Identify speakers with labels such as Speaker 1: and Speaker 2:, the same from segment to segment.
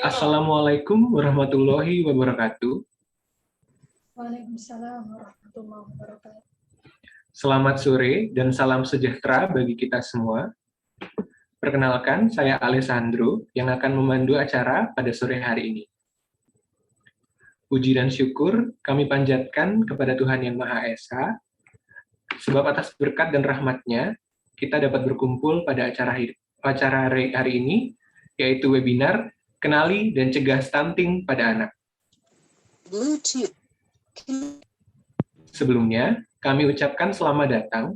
Speaker 1: Assalamualaikum warahmatullahi wabarakatuh.
Speaker 2: Waalaikumsalam warahmatullahi wabarakatuh.
Speaker 1: Selamat sore dan salam sejahtera bagi kita semua. Perkenalkan, saya Alessandro yang akan memandu acara pada sore hari ini. Puji dan syukur kami panjatkan kepada Tuhan Yang Maha Esa, sebab atas berkat dan rahmat-Nya, kita dapat berkumpul pada acara hari ini, yaitu webinar Kenali dan Cegah Stunting pada Anak. Sebelumnya, kami ucapkan selamat datang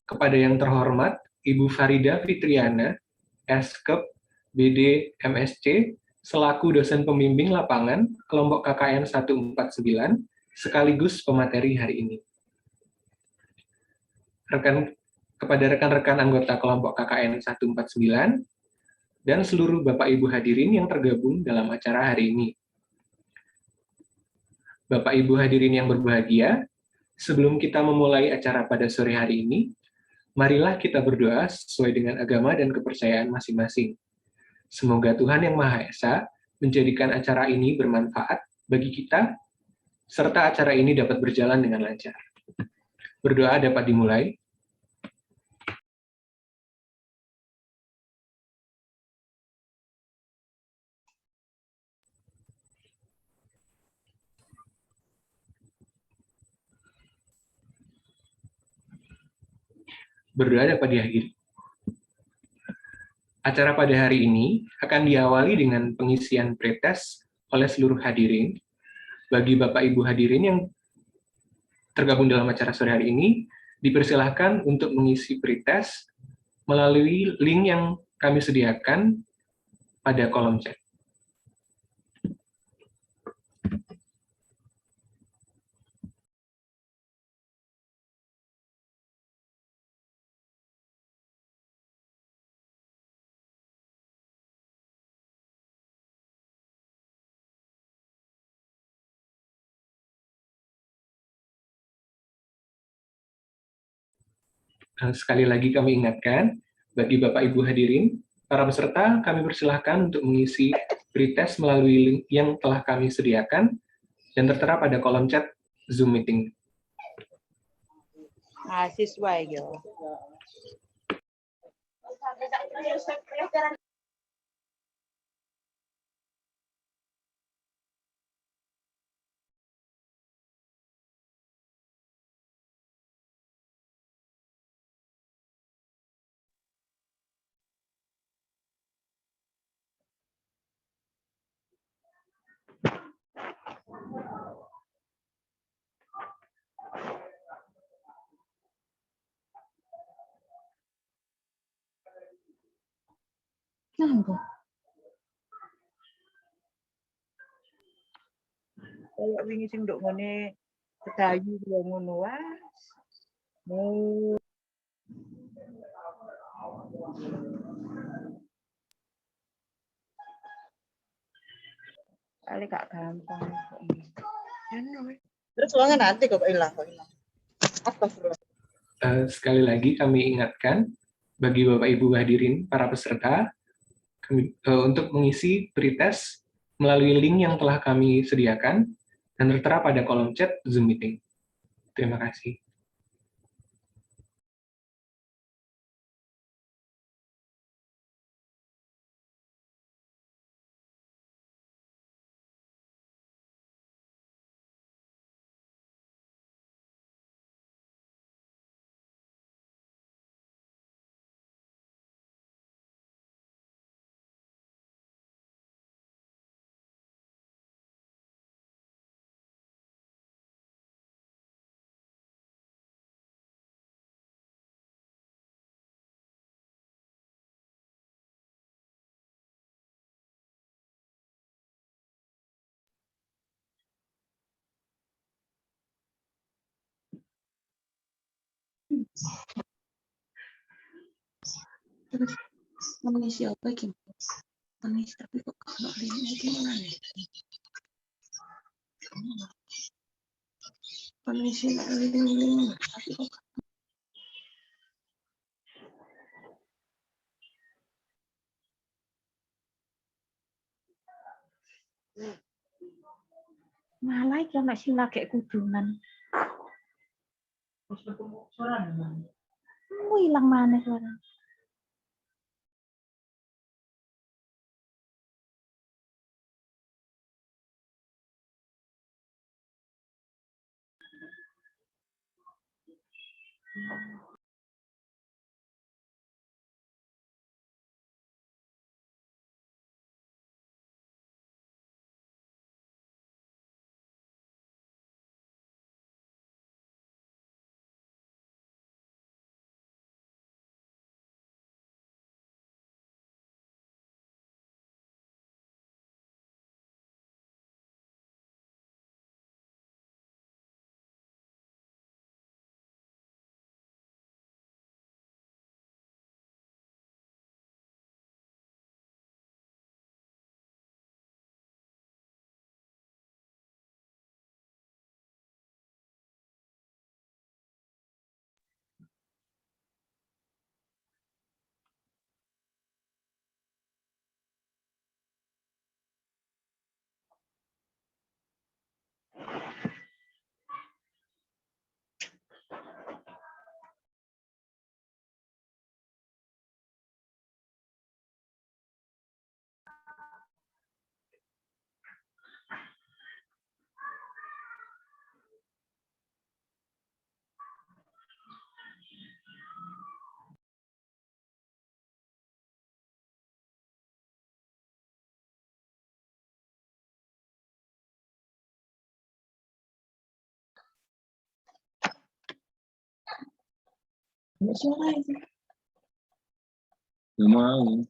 Speaker 1: kepada yang terhormat Ibu Farida Fitriana, Eskep, BD MSc, selaku dosen pembimbing lapangan kelompok KKN 149, sekaligus pemateri hari ini. Kepada rekan-rekan anggota kelompok KKN 149, dan seluruh Bapak Ibu hadirin yang tergabung dalam acara hari ini. Bapak Ibu hadirin yang berbahagia, sebelum kita memulai acara pada sore hari ini, marilah kita berdoa sesuai dengan agama dan kepercayaan masing-masing. Semoga Tuhan Yang Maha Esa menjadikan acara ini bermanfaat bagi kita, serta acara ini dapat berjalan dengan lancar. Berdoa dapat dimulai. Berdoa dapat diakhiri. Acara pada hari ini akan diawali dengan pengisian pretest oleh seluruh hadirin. Bagi Bapak Ibu hadirin yang tergabung dalam acara sore hari ini, dipersilahkan untuk mengisi pretest melalui link yang kami sediakan pada kolom chat. Sekali lagi kami ingatkan, bagi Bapak Ibu hadirin, para peserta kami persilahkan untuk mengisi pretest melalui link yang telah kami sediakan dan tertera pada kolom chat Zoom meeting.
Speaker 3: Mahasiswa ya. Kayak wingi sing nduk ngene sedayu yo ngono wae. Kali gak gampang kok. Terus uangnya nanti kok hilang.
Speaker 1: Sekali lagi kami ingatkan bagi Bapak Ibu hadirin para peserta untuk mengisi pretest melalui link yang telah kami sediakan dan tertera pada kolom chat Zoom meeting. Terima kasih.
Speaker 2: Terus mengisi apa gimana? Mengisi tapi kok nggak linknya gimana nih? Mengisi link tapi kok Malah iki ana sing lagi kudunan.
Speaker 3: Terus ketemu suara mana?
Speaker 2: Hilang mana suara? Ada suara itu.
Speaker 4: Nggak mau.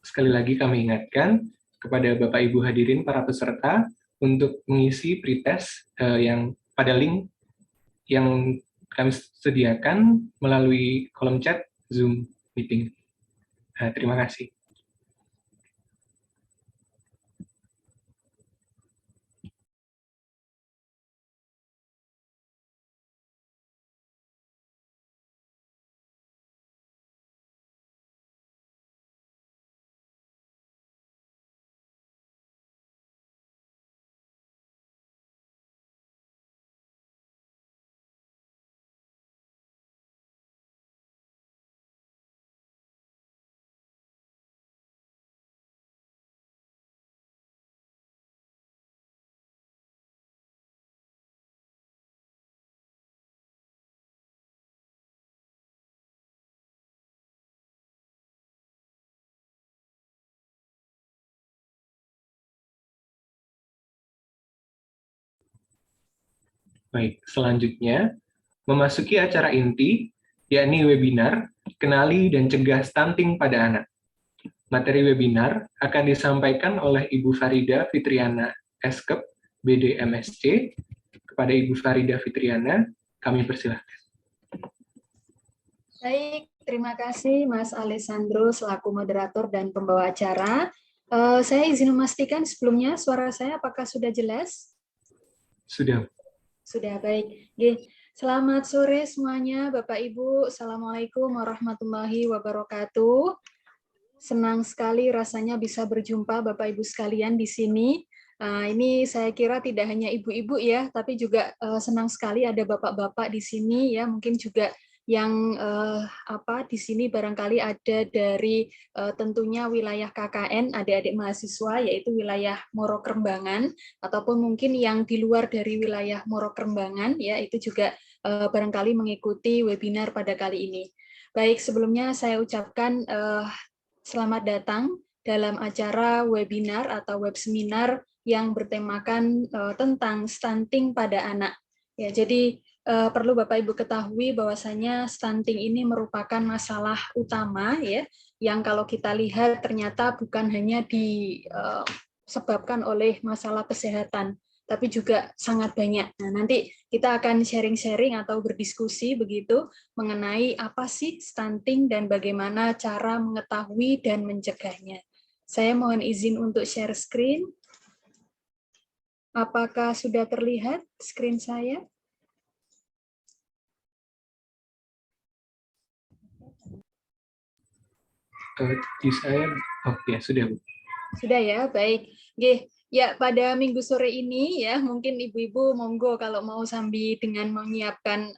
Speaker 1: Sekali lagi kami ingatkan kepada Bapak Ibu hadirin para peserta untuk mengisi pretest yang pada link yang kami sediakan melalui kolom chat Zoom meeting. Terima kasih. Baik, selanjutnya memasuki acara inti, yakni webinar Kenali dan Cegah Stunting pada Anak. Materi webinar akan disampaikan oleh Ibu Farida Fitriana, Eskep, BD MSc. Kepada Ibu Farida Fitriana, kami persilahkan.
Speaker 5: Baik, terima kasih Mas Alessandro selaku moderator dan pembawa acara. Saya izin memastikan sebelumnya suara saya apakah sudah jelas?
Speaker 1: Sudah.
Speaker 5: Sudah, baik. Selamat sore semuanya, Bapak Ibu. Assalamualaikum warahmatullahi wabarakatuh. Senang sekali rasanya bisa berjumpa Bapak Ibu sekalian di sini. Ini saya kira tidak hanya ibu-ibu ya, tapi juga senang sekali ada bapak-bapak di sini ya, mungkin juga yang di sini barangkali ada dari tentunya wilayah KKN, adik-adik mahasiswa, yaitu wilayah Moro Kerembangan, ataupun mungkin yang di luar dari wilayah Moro Kerembangan, ya itu juga barangkali mengikuti webinar pada kali ini. Baik, sebelumnya saya ucapkan selamat datang dalam acara webinar atau web seminar yang bertemakan tentang stunting pada anak. Ya, jadi perlu Bapak Ibu ketahui bahwasanya stunting ini merupakan masalah utama ya, yang kalau kita lihat ternyata bukan hanya disebabkan oleh masalah kesehatan, tapi juga sangat banyak. Nah, nanti kita akan sharing-sharing atau berdiskusi begitu mengenai apa sih stunting dan bagaimana cara mengetahui dan mencegahnya. Saya mohon izin untuk share screen. Apakah sudah terlihat screen saya?
Speaker 1: Di saya, ya sudah Bu.
Speaker 5: Sudah ya, baik. Oke, ya pada minggu sore ini ya mungkin ibu-ibu monggo kalau mau sambil dengan menyiapkan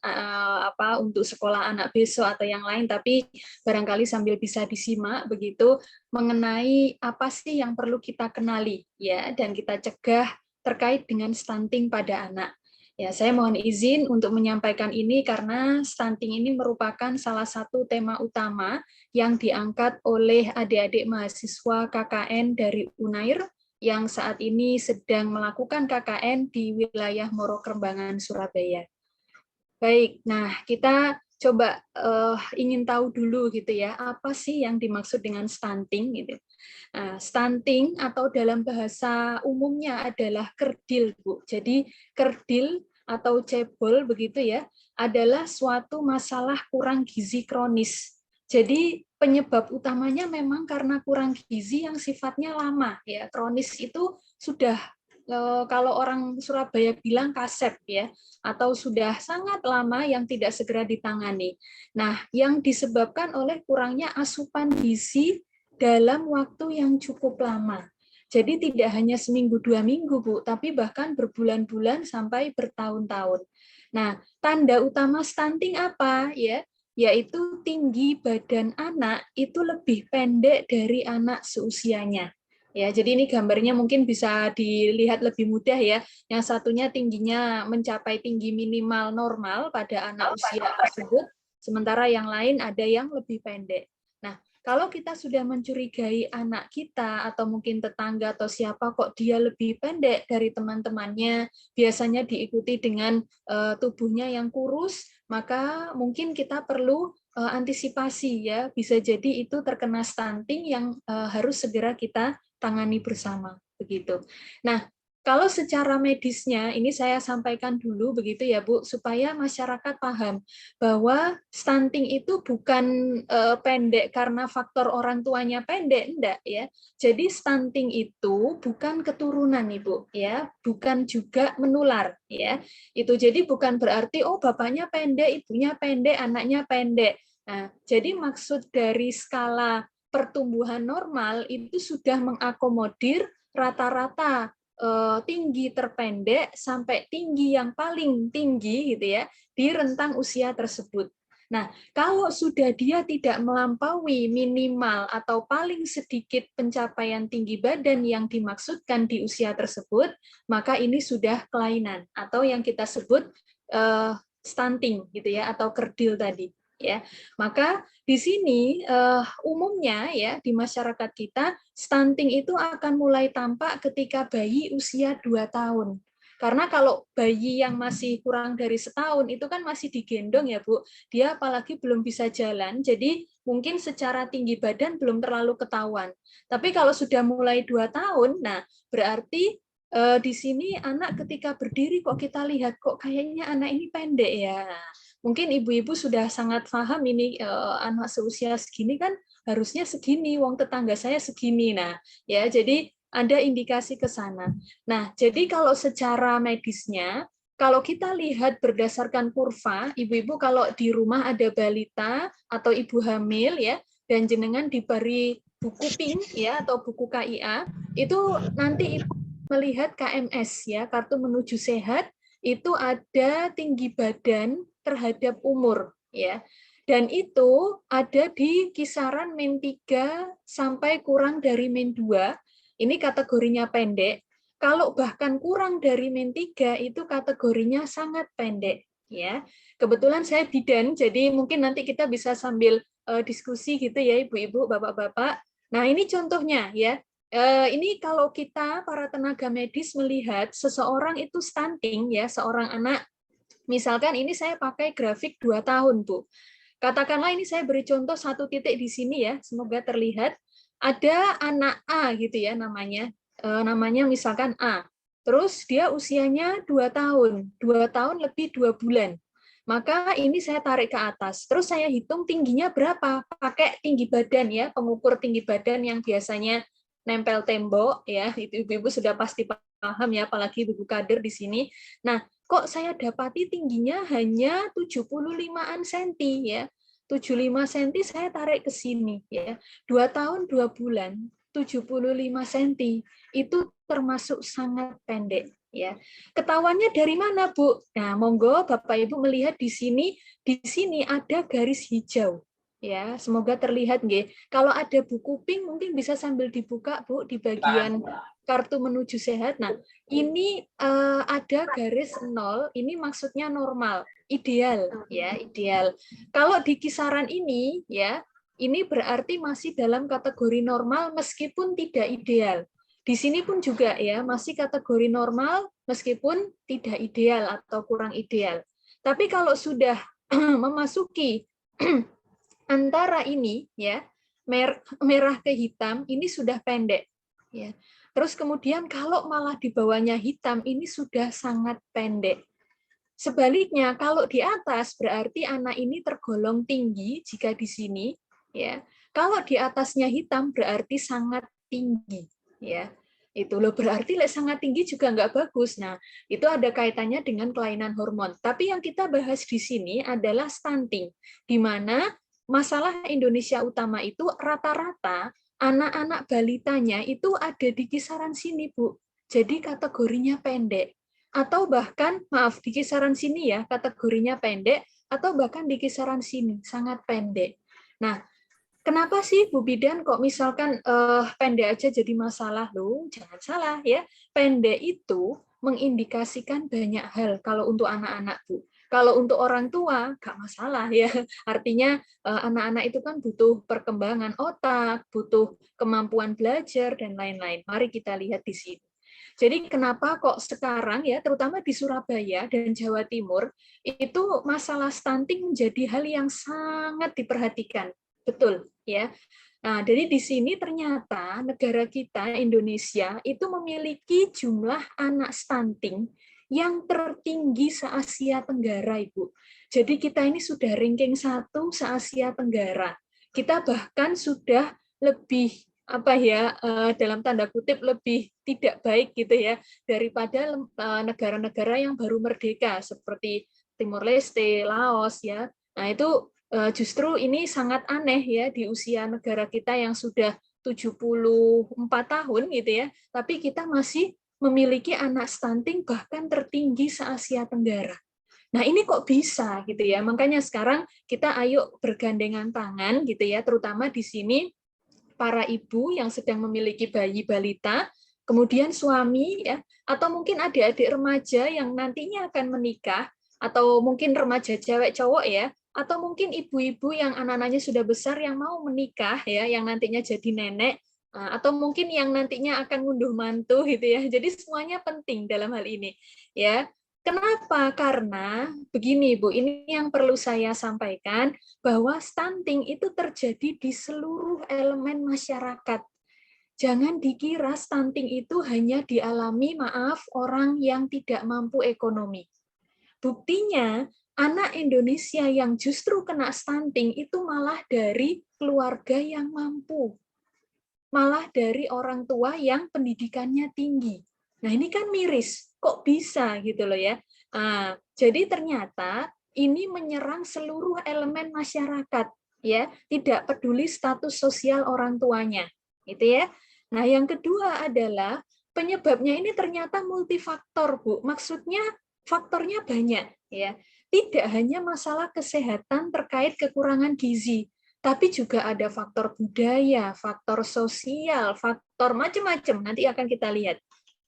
Speaker 5: untuk sekolah anak besok atau yang lain, tapi barangkali sambil bisa disimak begitu mengenai apa sih yang perlu kita kenali ya dan kita cegah terkait dengan stunting pada anak. Ya, saya mohon izin untuk menyampaikan ini karena stunting ini merupakan salah satu tema utama yang diangkat oleh adik-adik mahasiswa KKN dari UNAIR yang saat ini sedang melakukan KKN di wilayah Morokrembangan, Surabaya. Baik, nah kita coba ingin tahu dulu gitu ya, apa sih yang dimaksud dengan stunting gitu. Nah, stunting atau dalam bahasa umumnya adalah kerdil, Bu. Jadi kerdil atau cebol begitu ya, adalah suatu masalah kurang gizi kronis. Jadi penyebab utamanya memang karena kurang gizi yang sifatnya lama ya. Kronis itu sudah kalau orang Surabaya bilang kasep ya, atau sudah sangat lama yang tidak segera ditangani. Nah, yang disebabkan oleh kurangnya asupan gizi dalam waktu yang cukup lama. Jadi tidak hanya seminggu 2 minggu, Bu, tapi bahkan berbulan-bulan sampai bertahun-tahun. Nah, tanda utama stunting apa ya? Yaitu tinggi badan anak itu lebih pendek dari anak seusianya. Ya, jadi ini gambarnya mungkin bisa dilihat lebih mudah ya. Yang satunya tingginya mencapai tinggi minimal normal pada anak usia tersebut, sementara yang lain ada yang lebih pendek. Nah, kalau kita sudah mencurigai anak kita atau mungkin tetangga atau siapa kok dia lebih pendek dari teman-temannya, biasanya diikuti dengan tubuhnya yang kurus, maka mungkin kita perlu antisipasi ya, bisa jadi itu terkena stunting yang harus segera kita tangani bersama begitu. Nah, kalau secara medisnya ini saya sampaikan dulu begitu ya Bu, supaya masyarakat paham bahwa stunting itu bukan pendek karena faktor orang tuanya pendek, enggak ya. Jadi stunting itu bukan keturunan Ibu ya, bukan juga menular ya. Itu jadi bukan berarti oh bapaknya pendek, ibunya pendek, anaknya pendek. Nah, jadi maksud dari skala pertumbuhan normal itu sudah mengakomodir rata-rata tinggi terpendek sampai tinggi yang paling tinggi gitu ya di rentang usia tersebut. Nah, kalau sudah dia tidak melampaui minimal atau paling sedikit pencapaian tinggi badan yang dimaksudkan di usia tersebut, maka ini sudah kelainan atau yang kita sebut stunting gitu ya atau kerdil tadi ya. Maka di sini umumnya ya di masyarakat kita stunting itu akan mulai tampak ketika bayi usia 2 tahun. Karena kalau bayi yang masih kurang dari setahun itu kan masih digendong ya Bu. Dia apalagi belum bisa jalan, jadi mungkin secara tinggi badan belum terlalu ketahuan. Tapi kalau sudah mulai 2 tahun, nah berarti di sini anak ketika berdiri kok kita lihat kok kayaknya anak ini pendek ya. Mungkin ibu-ibu sudah sangat paham ini anak seusia segini kan harusnya segini, wong tetangga saya segini. Nah, ya jadi ada indikasi ke sana. Nah, jadi kalau secara medisnya, kalau kita lihat berdasarkan kurva, ibu-ibu kalau di rumah ada balita atau ibu hamil ya, dan jenengan diberi buku PINK ya atau buku KIA, itu nanti ibu melihat KMS ya, kartu menuju sehat, itu ada tinggi badan terhadap umur ya. Dan itu ada di kisaran min 3 sampai kurang dari min 2. Ini kategorinya pendek. Kalau bahkan kurang dari min 3 itu kategorinya sangat pendek ya. Kebetulan saya bidan, jadi mungkin nanti kita bisa sambil diskusi gitu ya ibu-ibu, bapak-bapak. Nah, ini contohnya ya. Ini kalau kita para tenaga medis melihat seseorang itu stunting ya, seorang anak, misalkan ini saya pakai grafik 2 tahun, Bu. Katakanlah ini saya beri contoh satu titik di sini ya, semoga terlihat. Ada anak A gitu ya namanya, namanya misalkan A. Terus dia usianya 2 tahun, 2 tahun lebih 2 bulan. Maka ini saya tarik ke atas, terus saya hitung tingginya berapa, pakai tinggi badan ya, pengukur tinggi badan yang biasanya nempel tembok ya. Itu ibu-ibu sudah pasti paham ya, apalagi ibu kader di sini. Nah, kok saya dapati tingginya hanya 75-an senti ya. 75 cm saya tarik ke sini ya. 2 tahun 2 bulan 75 cm itu termasuk sangat pendek ya. Ketahuannya dari mana, Bu? Nah, monggo Bapak Ibu melihat di sini ada garis hijau. Ya, semoga terlihat nggih. Kalau ada buku pink mungkin bisa sambil dibuka, Bu, di bagian kartu menuju sehat. Nah, ini ada garis 0, ini maksudnya normal, ideal ya, ideal. Kalau di kisaran ini ya, ini berarti masih dalam kategori normal meskipun tidak ideal. Di sini pun juga ya, masih kategori normal meskipun tidak ideal atau kurang ideal. Tapi kalau sudah memasuki antara ini ya, merah ke hitam, ini sudah pendek ya. Terus kemudian kalau malah di bawahnya hitam, ini sudah sangat pendek. Sebaliknya, kalau di atas berarti anak ini tergolong tinggi jika di sini, ya. Kalau di atasnya hitam berarti sangat tinggi, ya. Itu loh, berarti sangat tinggi juga nggak bagus. Nah, itu ada kaitannya dengan kelainan hormon. Tapi yang kita bahas di sini adalah stunting, di mana masalah Indonesia utama itu rata-rata anak-anak balitanya itu ada di kisaran sini, Bu. Jadi kategorinya pendek. Atau bahkan, maaf, di kisaran sini ya, kategorinya pendek, atau bahkan di kisaran sini, sangat pendek. Nah, kenapa sih Bu Bidan kok misalkan pendek aja jadi masalah? Loh, jangan salah ya, pendek itu mengindikasikan banyak hal kalau untuk anak-anak, Bu. Kalau untuk orang tua, nggak masalah ya. Artinya anak-anak itu kan butuh perkembangan otak, butuh kemampuan belajar, dan lain-lain. Mari kita lihat di sini. Jadi kenapa kok sekarang ya, terutama di Surabaya dan Jawa Timur, itu masalah stunting menjadi hal yang sangat diperhatikan. Betul ya. Nah, jadi di sini ternyata negara kita, Indonesia, itu memiliki jumlah anak stunting yang tertinggi se-Asia Tenggara, Ibu. Jadi kita ini sudah ranking 1 se-Asia Tenggara. Kita bahkan sudah lebih dalam tanda kutip lebih tidak baik gitu ya daripada negara-negara yang baru merdeka seperti Timor Leste, Laos ya. Nah, itu justru ini sangat aneh ya di usia negara kita yang sudah 74 tahun gitu ya, tapi kita masih memiliki anak stunting bahkan tertinggi se-Asia Tenggara. Nah, ini kok bisa gitu ya. Makanya sekarang kita ayo bergandengan tangan gitu ya, terutama di sini para ibu yang sedang memiliki bayi balita, kemudian suami ya, atau mungkin adik-adik remaja yang nantinya akan menikah, atau mungkin remaja cewek cowok ya, atau mungkin ibu-ibu yang anak-anaknya sudah besar yang mau menikah ya, yang nantinya jadi nenek, atau mungkin yang nantinya akan ngunduh mantu gitu ya. Jadi semuanya penting dalam hal ini ya. Kenapa? Karena begini Bu, ini yang perlu saya sampaikan, bahwa stunting itu terjadi di seluruh elemen masyarakat. Jangan dikira stunting itu hanya dialami, maaf, orang yang tidak mampu ekonomi. Buktinya, anak Indonesia yang justru kena stunting itu malah dari keluarga yang mampu. Malah dari orang tua yang pendidikannya tinggi. Nah, ini kan miris. Kok bisa gitu loh ya. Nah, jadi ternyata ini menyerang seluruh elemen masyarakat ya, tidak peduli status sosial orang tuanya. Gitu ya. Nah, yang kedua adalah penyebabnya ini ternyata multifaktor, Bu. Maksudnya faktornya banyak ya. Tidak hanya masalah kesehatan terkait kekurangan gizi, tapi juga ada faktor budaya, faktor sosial, faktor macam-macam. Nanti akan kita lihat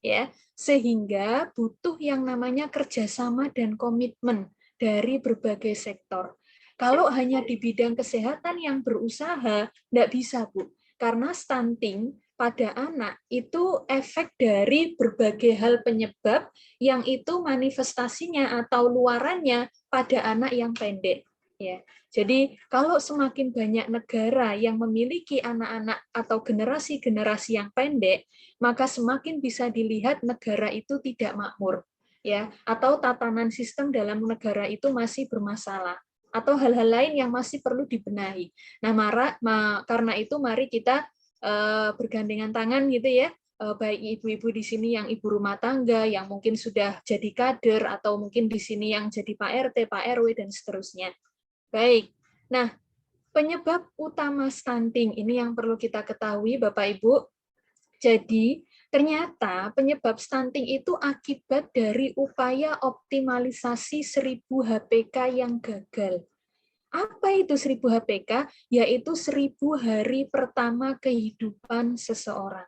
Speaker 5: ya, sehingga butuh yang namanya kerjasama dan komitmen dari berbagai sektor. Kalau hanya di bidang kesehatan yang berusaha, tidak bisa, Bu. Karena stunting pada anak itu efek dari berbagai hal penyebab yang itu manifestasinya atau luarannya pada anak yang pendek. Ya. Jadi kalau semakin banyak negara yang memiliki anak-anak atau generasi-generasi yang pendek, maka semakin bisa dilihat negara itu tidak makmur, ya, atau tatanan sistem dalam negara itu masih bermasalah, atau hal-hal lain yang masih perlu dibenahi. Nah, karena itu mari kita bergandengan tangan gitu ya, baik ibu-ibu di sini yang ibu rumah tangga, yang mungkin sudah jadi kader, atau mungkin di sini yang jadi Pak RT, Pak RW, dan seterusnya. Baik, nah penyebab utama stunting ini yang perlu kita ketahui Bapak Ibu. Jadi ternyata penyebab stunting itu akibat dari upaya optimalisasi 1000 HPK yang gagal. Apa itu 1000 HPK? Yaitu 1000 hari pertama kehidupan seseorang.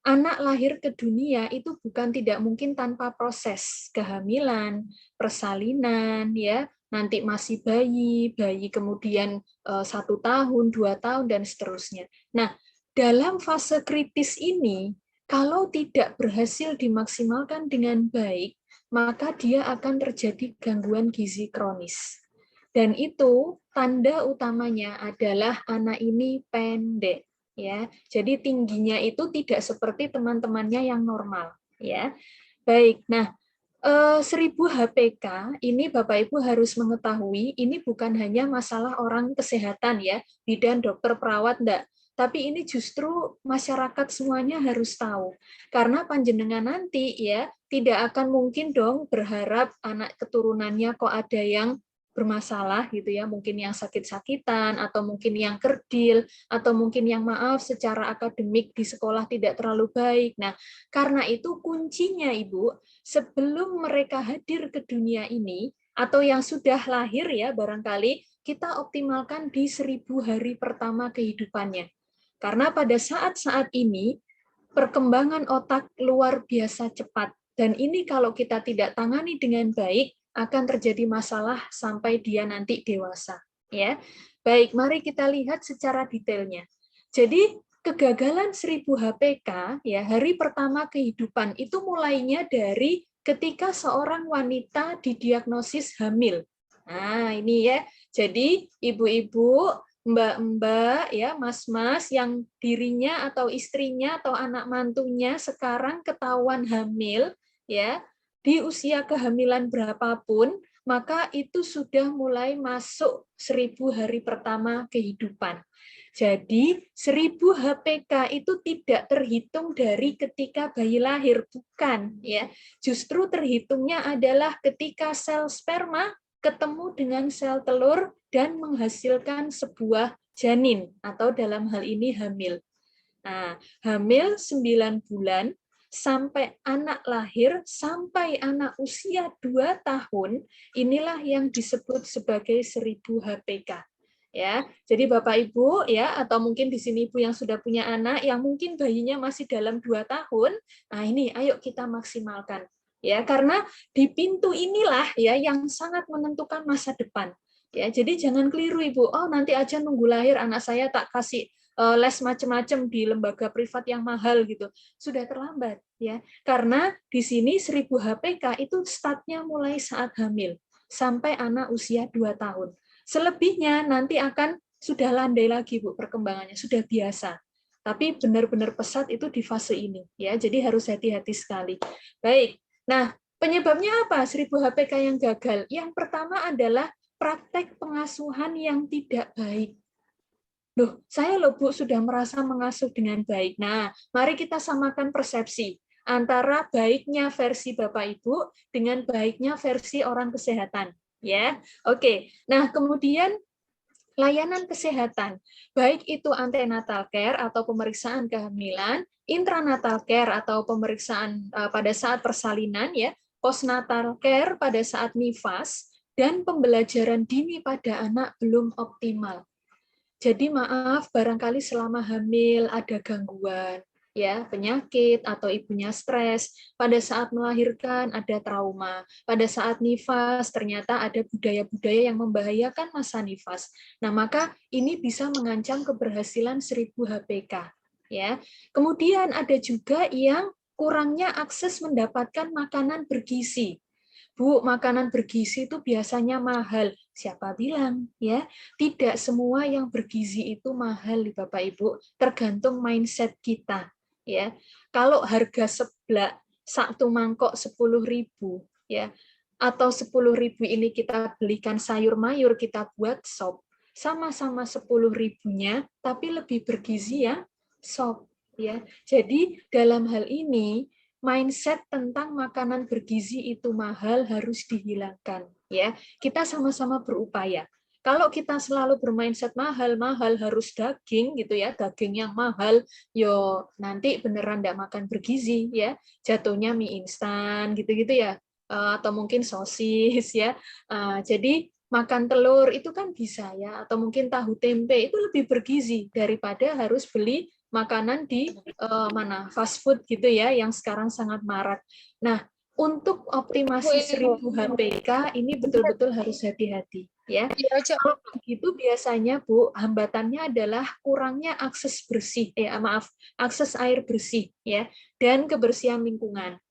Speaker 5: Anak lahir ke dunia itu bukan tidak mungkin tanpa proses kehamilan, persalinan, ya, nanti masih bayi kemudian 1 tahun, 2 tahun, dan seterusnya. Nah, dalam fase kritis ini, kalau tidak berhasil dimaksimalkan dengan baik, maka dia akan terjadi gangguan gizi kronis. Dan itu tanda utamanya adalah anak ini pendek, ya. Jadi tingginya itu tidak seperti teman-temannya yang normal, ya. Baik. Nah, 1000 HPK ini Bapak Ibu harus mengetahui ini bukan hanya masalah orang kesehatan ya, bidan, dokter, perawat, enggak. Tapi ini justru masyarakat semuanya harus tahu. Karena panjenengan nanti ya tidak akan mungkin dong berharap anak keturunannya kok ada yang bermasalah gitu ya, mungkin yang sakit-sakitan, atau mungkin yang kerdil, atau mungkin yang maaf secara akademik di sekolah tidak terlalu baik. Nah, karena itu kuncinya Ibu, sebelum mereka hadir ke dunia ini, atau yang sudah lahir ya barangkali, kita optimalkan di 1000 hari pertama kehidupannya. Karena pada saat-saat ini, perkembangan otak luar biasa cepat. Dan ini kalau kita tidak tangani dengan baik, akan terjadi masalah sampai dia nanti dewasa. Ya, baik, mari kita lihat secara detailnya. Jadi kegagalan 1000 HPK, ya, hari pertama kehidupan itu mulainya dari ketika seorang wanita didiagnosis hamil. Nah, ini ya. Jadi ibu-ibu, mbak-mbak, ya, mas-mas yang dirinya atau istrinya atau anak mantunya sekarang ketahuan hamil, ya, di usia kehamilan berapapun, maka itu sudah mulai masuk 1000 hari pertama kehidupan. Jadi 1000 HPK itu tidak terhitung dari ketika bayi lahir, bukan ya. Justru terhitungnya adalah ketika sel sperma ketemu dengan sel telur dan menghasilkan sebuah janin atau dalam hal ini hamil. Nah, hamil 9 bulan sampai anak lahir, sampai anak usia 2 tahun, inilah yang disebut sebagai 1000 HPK. Ya, jadi Bapak Ibu ya, atau mungkin di sini Ibu yang sudah punya anak yang mungkin bayinya masih dalam 2 tahun, nah ini ayo kita maksimalkan. Ya, karena di pintu inilah ya yang sangat menentukan masa depan. Ya, jadi jangan keliru Ibu. Oh, nanti aja nunggu lahir anak saya tak kasih les macam-macam di lembaga privat yang mahal gitu, sudah terlambat ya. Karena di sini 1000 HPK itu startnya mulai saat hamil sampai anak usia 2 tahun. Selebihnya nanti akan sudah landai lagi Bu perkembangannya, sudah biasa. Tapi benar-benar pesat itu di fase ini ya. Jadi harus hati-hati sekali. Baik. Nah, penyebabnya apa 1000 HPK yang gagal? Yang pertama adalah praktek pengasuhan yang tidak baik. Loh, saya loh Bu sudah merasa mengasuh dengan baik. Nah, mari kita samakan persepsi antara baiknya versi Bapak Ibu dengan baiknya versi orang kesehatan. Ya, oke. Nah, kemudian layanan kesehatan, baik itu antenatal care atau pemeriksaan kehamilan, intranatal care atau pemeriksaan pada saat persalinan, ya, postnatal care pada saat nifas, dan pembelajaran dini pada anak belum optimal. Jadi maaf, barangkali selama hamil ada gangguan, ya, penyakit atau ibunya stres, pada saat melahirkan ada trauma, pada saat nifas ternyata ada budaya-budaya yang membahayakan masa nifas. Nah, maka ini bisa mengancam keberhasilan 1000 HPK, ya. Kemudian ada juga yang kurangnya akses mendapatkan makanan bergizi. Bu, makanan bergizi itu biasanya mahal. Siapa bilang ya? Tidak semua yang bergizi itu mahal, Bapak Ibu. Tergantung mindset kita, ya. Kalau harga seblak satu mangkok 10.000, ya, atau 10.000 ini kita belikan sayur mayur, kita buat sop, sama-sama 10.000-nya, tapi lebih bergizi ya sop ya. Jadi dalam hal ini mindset tentang makanan bergizi itu mahal harus dihilangkan ya. Kita sama-sama berupaya. Kalau kita selalu bermindset mahal harus daging gitu ya, daging yang mahal, yo nanti beneran nggak makan bergizi ya, jatuhnya mie instan gitu-gitu ya, atau mungkin sosis ya. Jadi makan telur itu kan bisa ya, atau mungkin tahu tempe itu lebih bergizi daripada harus beli makanan di mana fast food gitu ya, yang sekarang sangat marak. Nah, untuk optimasi 1000 HPK ini betul-betul harus hati-hati ya. Kalau begitu biasanya Bu, hambatannya adalah kurangnya akses bersih, akses air bersih ya, dan kebersihan lingkungan.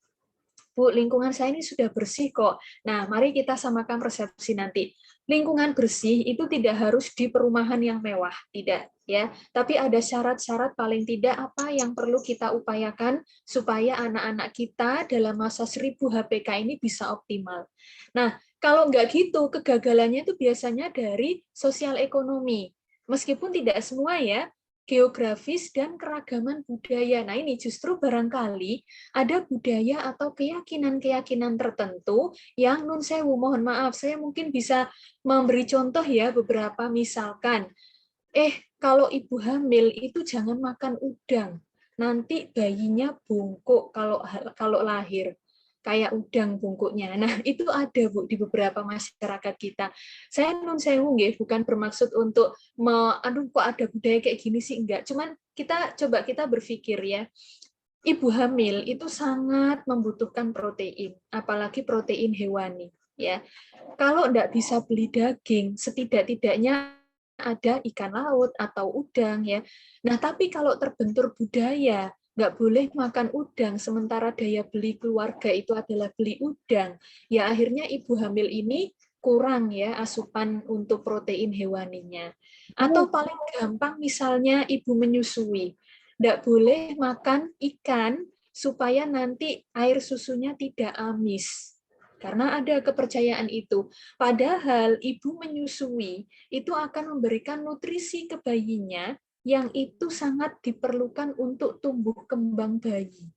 Speaker 5: Bu, lingkungan saya ini sudah bersih kok. Nah, mari kita samakan persepsi nanti. Lingkungan bersih itu tidak harus di perumahan yang mewah, tidak ya. Tapi ada syarat-syarat paling tidak apa yang perlu kita upayakan supaya anak-anak kita dalam masa 1000 HPK ini bisa optimal. Nah, kalau nggak gitu, kegagalannya itu biasanya dari sosial ekonomi. Meskipun tidak semua ya, geografis dan keragaman budaya. Nah, ini justru barangkali ada budaya atau keyakinan-keyakinan tertentu yang nun sewu, mohon maaf, saya mungkin bisa memberi contoh ya beberapa, misalkan, kalau ibu hamil itu jangan makan udang, nanti bayinya bungkuk kalau lahir. Kayak udang bungkuknya. Nah, itu ada Bu di beberapa masyarakat kita. Saya nun sewu nggih, bukan bermaksud untuk aduh kok ada budaya kayak gini sih, enggak. Cuman kita berpikir ya, ibu hamil itu sangat membutuhkan protein, apalagi protein hewani. Ya, kalau enggak bisa beli daging, setidak-tidaknya ada ikan laut atau udang ya. Nah, tapi kalau terbentur budaya nggak boleh makan udang, sementara daya beli keluarga itu adalah beli udang, ya akhirnya ibu hamil ini kurang ya asupan untuk protein hewaninya. Atau paling gampang misalnya ibu menyusui, nggak boleh makan ikan supaya nanti air susunya tidak amis. Karena ada kepercayaan itu. Padahal ibu menyusui itu akan memberikan nutrisi ke bayinya yang itu sangat diperlukan untuk tumbuh kembang bayi.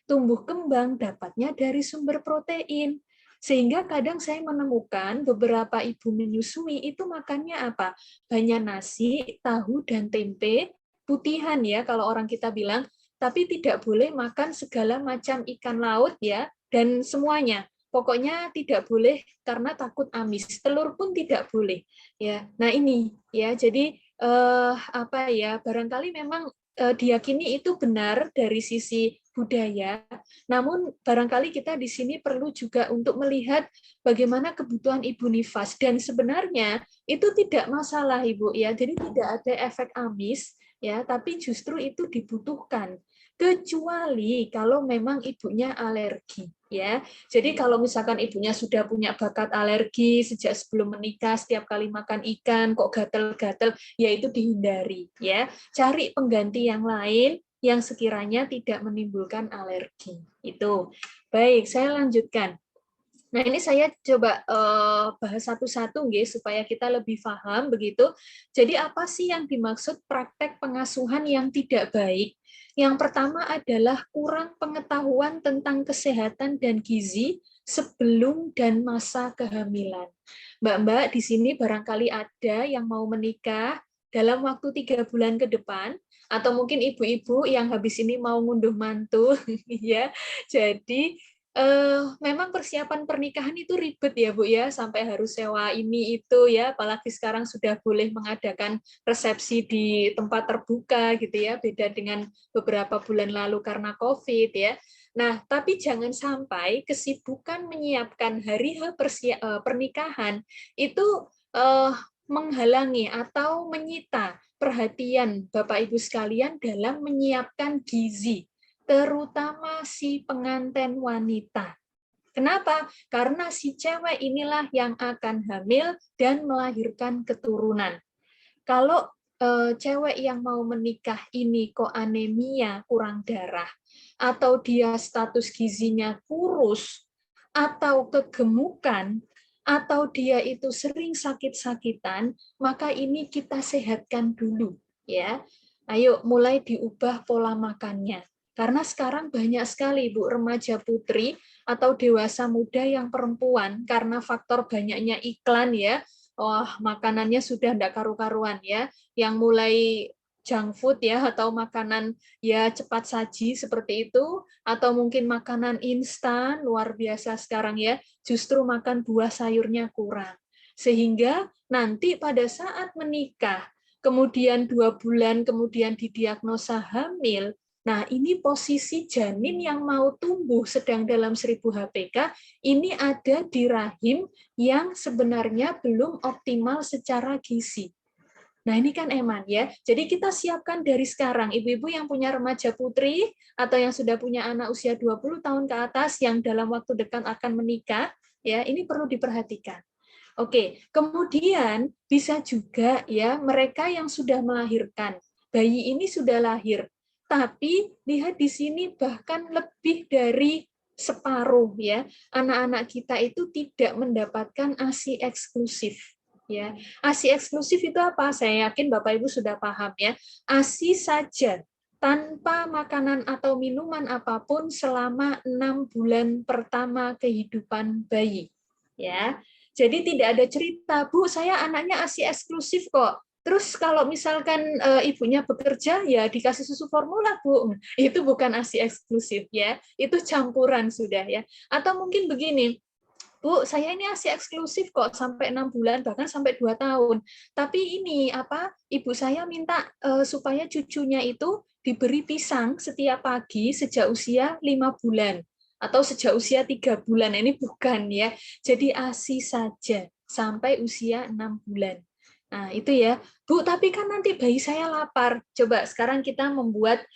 Speaker 5: Tumbuh kembang dapatnya dari sumber protein. Sehingga kadang saya menemukan beberapa ibu menyusui itu makannya apa? Banyak nasi, tahu, dan tempe, putihan ya kalau orang kita bilang, tapi tidak boleh makan segala macam ikan laut ya, dan semuanya. Pokoknya tidak boleh karena takut amis. Telur pun tidak boleh. Ya, nah ini ya. Jadi barangkali memang diyakini itu benar dari sisi budaya, namun barangkali kita di sini perlu juga untuk melihat bagaimana kebutuhan ibu nifas, dan sebenarnya itu tidak masalah Ibu ya, jadi tidak ada efek amis ya, tapi justru itu dibutuhkan kecuali kalau memang ibunya alergi ya. Jadi kalau misalkan ibunya sudah punya bakat alergi sejak sebelum menikah, setiap kali makan ikan kok gatel-gatel, ya itu dihindari ya. Cari pengganti yang lain yang sekiranya tidak menimbulkan alergi. Itu. Baik, saya lanjutkan. Nah, ini saya coba bahas satu-satu nggih supaya kita lebih paham begitu. Jadi apa sih yang dimaksud praktek pengasuhan yang tidak baik? Yang pertama adalah kurang pengetahuan tentang kesehatan dan gizi sebelum dan masa kehamilan. Mbak-mbak di sini barangkali ada yang mau menikah dalam waktu 3 bulan ke depan, atau mungkin ibu-ibu yang habis ini mau ngunduh mantu ya. Jadi memang persiapan pernikahan itu ribet ya Bu ya, sampai harus sewa ini itu ya, apalagi sekarang sudah boleh mengadakan resepsi di tempat terbuka gitu ya, beda dengan beberapa bulan lalu karena COVID ya. Nah, tapi jangan sampai kesibukan menyiapkan hari pernikahan itu menghalangi atau menyita perhatian Bapak Ibu sekalian dalam menyiapkan gizi, terutama si pengantin wanita. Kenapa? Karena si cewek inilah yang akan hamil dan melahirkan keturunan. Kalau cewek yang mau menikah ini kok anemia, kurang darah, atau dia status gizinya kurus, atau kegemukan, atau dia itu sering sakit-sakitan, maka ini kita sehatkan dulu, ya. Ayo mulai diubah pola makannya. Karena sekarang banyak sekali Ibu remaja putri atau dewasa muda yang perempuan karena faktor banyaknya iklan ya. Wah, makanannya sudah enggak karu-karuan ya. Yang mulai junk food ya atau makanan ya cepat saji seperti itu atau mungkin makanan instan luar biasa sekarang ya. Justru makan buah sayurnya kurang. Sehingga nanti pada saat menikah kemudian 2 bulan kemudian didiagnosa hamil. Nah, ini posisi janin yang mau tumbuh sedang dalam 1000 HPK, ini ada di rahim yang sebenarnya belum optimal secara gizi. Nah, ini kan Eman ya. Jadi kita siapkan dari sekarang, ibu-ibu yang punya remaja putri atau yang sudah punya anak usia 20 tahun ke atas yang dalam waktu dekat akan menikah, ya, ini perlu diperhatikan. Oke, kemudian bisa juga ya mereka yang sudah melahirkan. Bayi ini sudah lahir, tapi lihat di sini bahkan lebih dari separuh ya. Anak-anak kita itu tidak mendapatkan ASI eksklusif ya. ASI eksklusif itu apa? Saya yakin Bapak Ibu sudah paham ya. ASI saja tanpa makanan atau minuman apapun selama 6 bulan pertama kehidupan bayi. Ya. Jadi tidak ada cerita, Bu, saya anaknya ASI eksklusif kok. Terus kalau misalkan ibunya bekerja, ya dikasih susu formula, Bu. Itu bukan ASI eksklusif ya, itu campuran sudah ya. Atau mungkin begini, Bu, saya ini ASI eksklusif kok sampai 6 bulan, bahkan sampai 2 tahun. Tapi ini apa? Ibu saya minta supaya cucunya itu diberi pisang setiap pagi sejak usia 5 bulan atau sejak usia 3 bulan. Ini bukan ya. Jadi ASI saja sampai usia 6 bulan. Nah, itu ya. Bu, tapi kan nanti bayi saya lapar. Coba sekarang kita membuat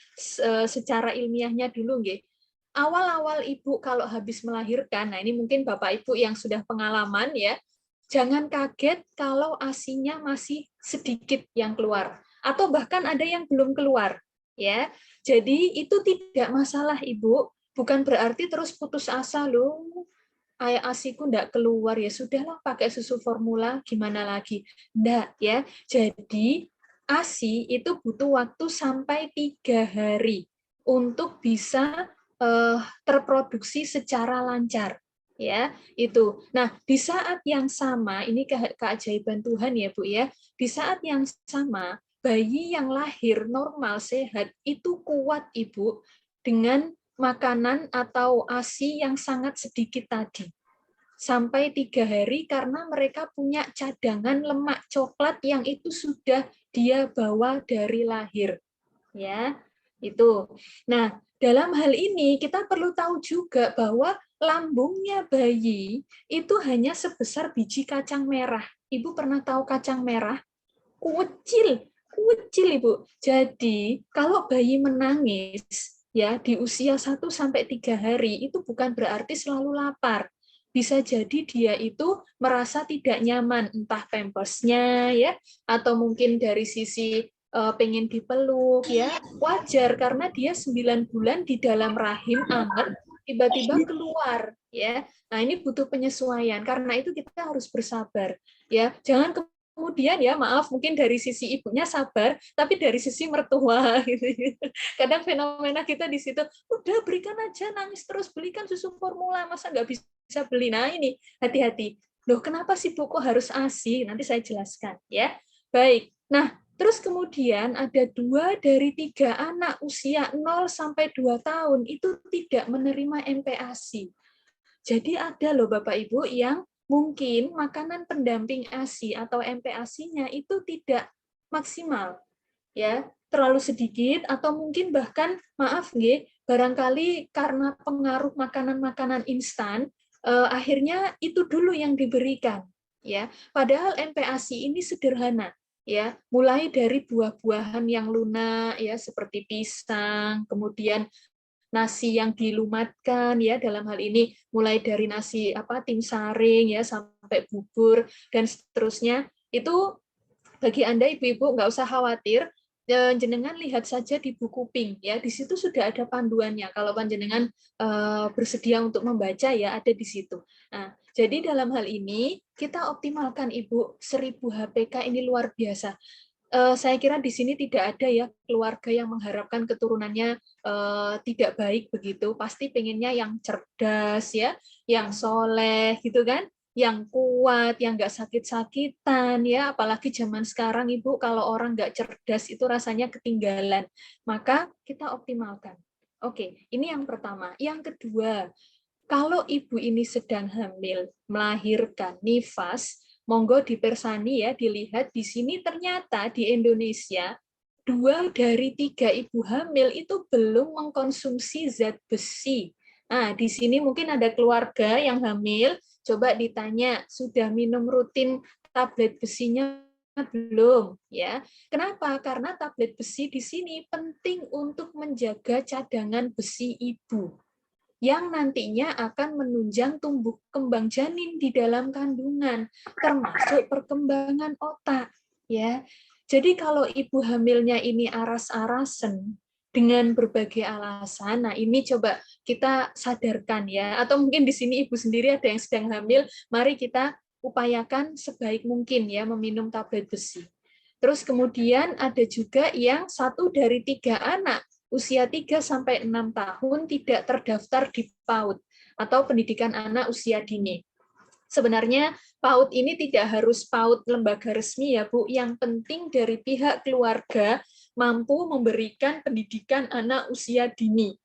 Speaker 5: secara ilmiahnya dulu nggih. Awal-awal ibu kalau habis melahirkan, nah ini mungkin Bapak Ibu yang sudah pengalaman ya, jangan kaget kalau ASI-nya masih sedikit yang keluar atau bahkan ada yang belum keluar ya. Jadi itu tidak masalah Ibu, bukan berarti terus putus asa loh. ASI-ku enggak keluar ya sudahlah pakai susu formula gimana lagi. Enggak ya. Jadi ASI itu butuh waktu sampai 3 hari untuk bisa terproduksi secara lancar ya itu. Nah di saat yang sama ini keajaiban Tuhan ya Bu ya, di saat yang sama bayi yang lahir normal sehat itu kuat Ibu dengan makanan atau ASI yang sangat sedikit tadi sampai 3 hari karena mereka punya cadangan lemak coklat yang itu sudah dia bawa dari lahir ya itu. Nah dalam hal ini kita perlu tahu juga bahwa lambungnya bayi itu hanya sebesar biji kacang merah. Ibu pernah tahu kacang merah? Kucil Ibu. Jadi kalau bayi menangis ya di usia 1 sampai 3 hari itu bukan berarti selalu lapar. Bisa jadi dia itu merasa tidak nyaman, entah pampersnya ya, atau mungkin dari sisi pengen dipeluk ya, wajar karena dia 9 bulan di dalam rahim anget tiba-tiba keluar ya. Nah, ini butuh penyesuaian. Karena itu kita harus bersabar ya. Jangan kemudian ya maaf mungkin dari sisi ibunya sabar tapi dari sisi mertua gitu. Kadang fenomena kita di situ udah berikan aja nangis terus belikan susu formula masa nggak bisa beli. Nah, ini hati-hati. Loh, kenapa sih Bu kok harus ASI? Nanti saya jelaskan ya. Baik. Nah, terus kemudian ada 2 dari 3 anak usia 0 sampai 2 tahun itu tidak menerima MPASI. Jadi ada loh Bapak Ibu yang mungkin makanan pendamping ASI atau MPASI-nya itu tidak maksimal. Ya, terlalu sedikit atau mungkin bahkan maaf nggih, barangkali karena pengaruh makanan-makanan instan akhirnya itu dulu yang diberikan ya. Padahal MPASI ini sederhana ya, mulai dari buah-buahan yang lunak ya seperti pisang, kemudian nasi yang dilumatkan ya dalam hal ini mulai dari nasi tim saring ya sampai bubur dan seterusnya. Itu bagi Anda ibu-ibu nggak usah khawatir, jenengan lihat saja di buku Pink ya, di situ sudah ada panduannya. Kalau panjenengan bersedia untuk membaca ya ada di situ. Nah, jadi dalam hal ini kita optimalkan Ibu 1000 HPK ini luar biasa. saya kira di sini tidak ada ya keluarga yang mengharapkan keturunannya tidak baik begitu. Pasti pengennya yang cerdas ya, yang soleh gitu kan, yang kuat, yang nggak sakit-sakitan ya. Apalagi zaman sekarang Ibu, kalau orang nggak cerdas itu rasanya ketinggalan. Maka kita optimalkan. Oke, ini yang pertama. Yang kedua, kalau ibu ini sedang hamil, melahirkan, nifas, monggo dipersani ya, dilihat di sini ternyata di Indonesia 2 dari 3 ibu hamil itu belum mengkonsumsi zat besi. Nah, di sini mungkin ada keluarga yang hamil, coba ditanya, sudah minum rutin tablet besinya belum ya? Kenapa? Karena tablet besi di sini penting untuk menjaga cadangan besi ibu yang nantinya akan menunjang tumbuh kembang janin di dalam kandungan, termasuk perkembangan otak. Ya, jadi kalau ibu hamilnya ini aras-arasen dengan berbagai alasan, nah ini coba kita sadarkan ya, atau mungkin di sini ibu sendiri ada yang sedang hamil, mari kita upayakan sebaik mungkin ya meminum tablet besi. Terus kemudian ada juga yang 1 dari 3 anak usia 3-6 tahun tidak terdaftar di PAUD atau pendidikan anak usia dini. Sebenarnya PAUD ini tidak harus PAUD lembaga resmi ya Bu, yang penting dari pihak keluarga mampu memberikan pendidikan anak usia dini.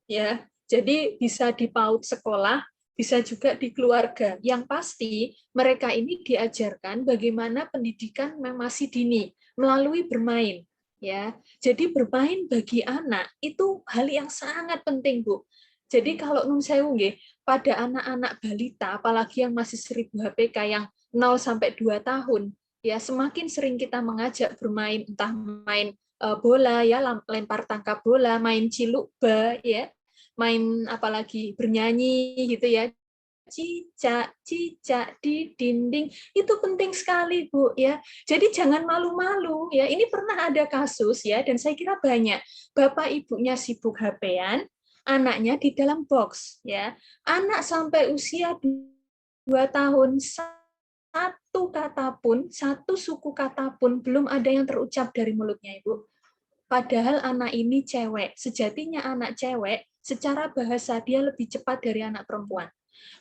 Speaker 5: Ya, jadi bisa di PAUD sekolah, bisa juga di keluarga. Yang pasti mereka ini diajarkan bagaimana pendidikan masih dini melalui bermain. Ya, jadi bermain bagi anak itu hal yang sangat penting, Bu. Jadi kalau nun sewu nggih, pada anak-anak balita, apalagi yang masih 1000 HPK yang 0 sampai 2 tahun, ya semakin sering kita mengajak bermain, entah main bola ya, lempar tangkap bola, main cilukba ya, main apalagi bernyanyi gitu ya, cicak di dinding, itu penting sekali Bu ya. Jadi jangan malu-malu ya. Ini pernah ada kasus ya, dan saya kira banyak. Bapak ibunya sibuk HP-an, anaknya di dalam box ya. Anak sampai usia 2 tahun, satu kata pun, satu suku kata pun belum ada yang terucap dari mulutnya Ibu. Padahal anak ini cewek. Sejatinya anak cewek secara bahasa dia lebih cepat dari anak perempuan.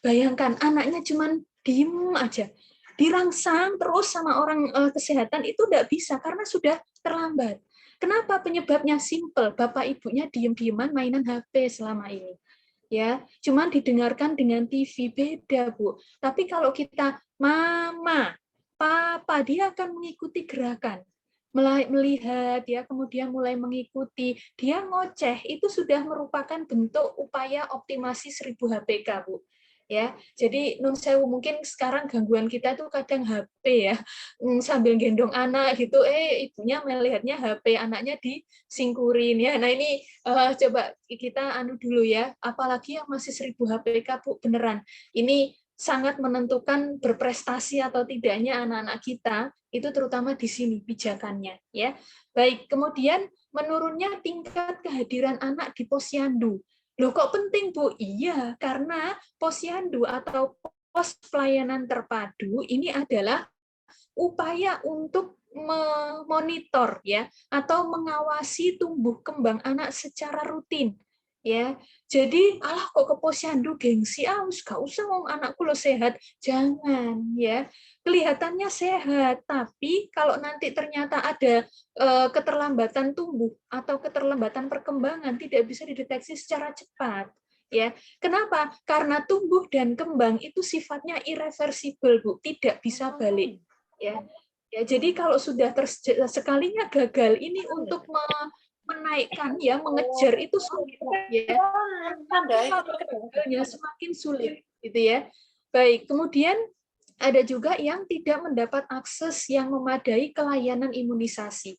Speaker 5: Bayangkan anaknya cuman diem aja, dirangsang terus sama orang kesehatan itu tidak bisa karena sudah terlambat. Kenapa? Penyebabnya simple, bapak ibunya diem-dieman mainan HP selama ini. Ya, cuman didengarkan dengan TV, beda Bu. Tapi kalau kita mama, papa, dia akan mengikuti gerakan, melihat ya, kemudian mulai mengikuti, dia ngoceh, itu sudah merupakan bentuk upaya optimasi 1000 HPK Bu. Ya, jadi nun sewu mungkin sekarang gangguan kita tuh kadang HP ya, sambil gendong anak gitu, ibunya melihatnya HP, anaknya disingkurin ya. Nah ini coba kita anu dulu ya, apalagi yang masih 1000 HPK Bu, beneran. Ini sangat menentukan berprestasi atau tidaknya anak-anak kita, itu terutama di sini pijakannya ya. Baik, kemudian menurunnya tingkat kehadiran anak di posyandu. Loh kok penting Bu? Iya, karena posyandu atau pos pelayanan terpadu ini adalah upaya untuk memonitor ya atau mengawasi tumbuh kembang anak secara rutin ya. Jadi kok ke posyandu gengsi, gak usah wong anakku lo sehat, jangan ya. Kelihatannya sehat, tapi kalau nanti ternyata ada keterlambatan tumbuh atau keterlambatan perkembangan tidak bisa dideteksi secara cepat ya. Kenapa? Karena tumbuh dan kembang itu sifatnya irreversible Bu, tidak bisa balik ya. Ya, jadi kalau sudah sekalinya gagal ini untuk menaikkan ya, mengejar itu sulit ya. Gagalnya semakin sulit gitu ya. Baik, kemudian ada juga yang tidak mendapat akses yang memadai ke layanan imunisasi.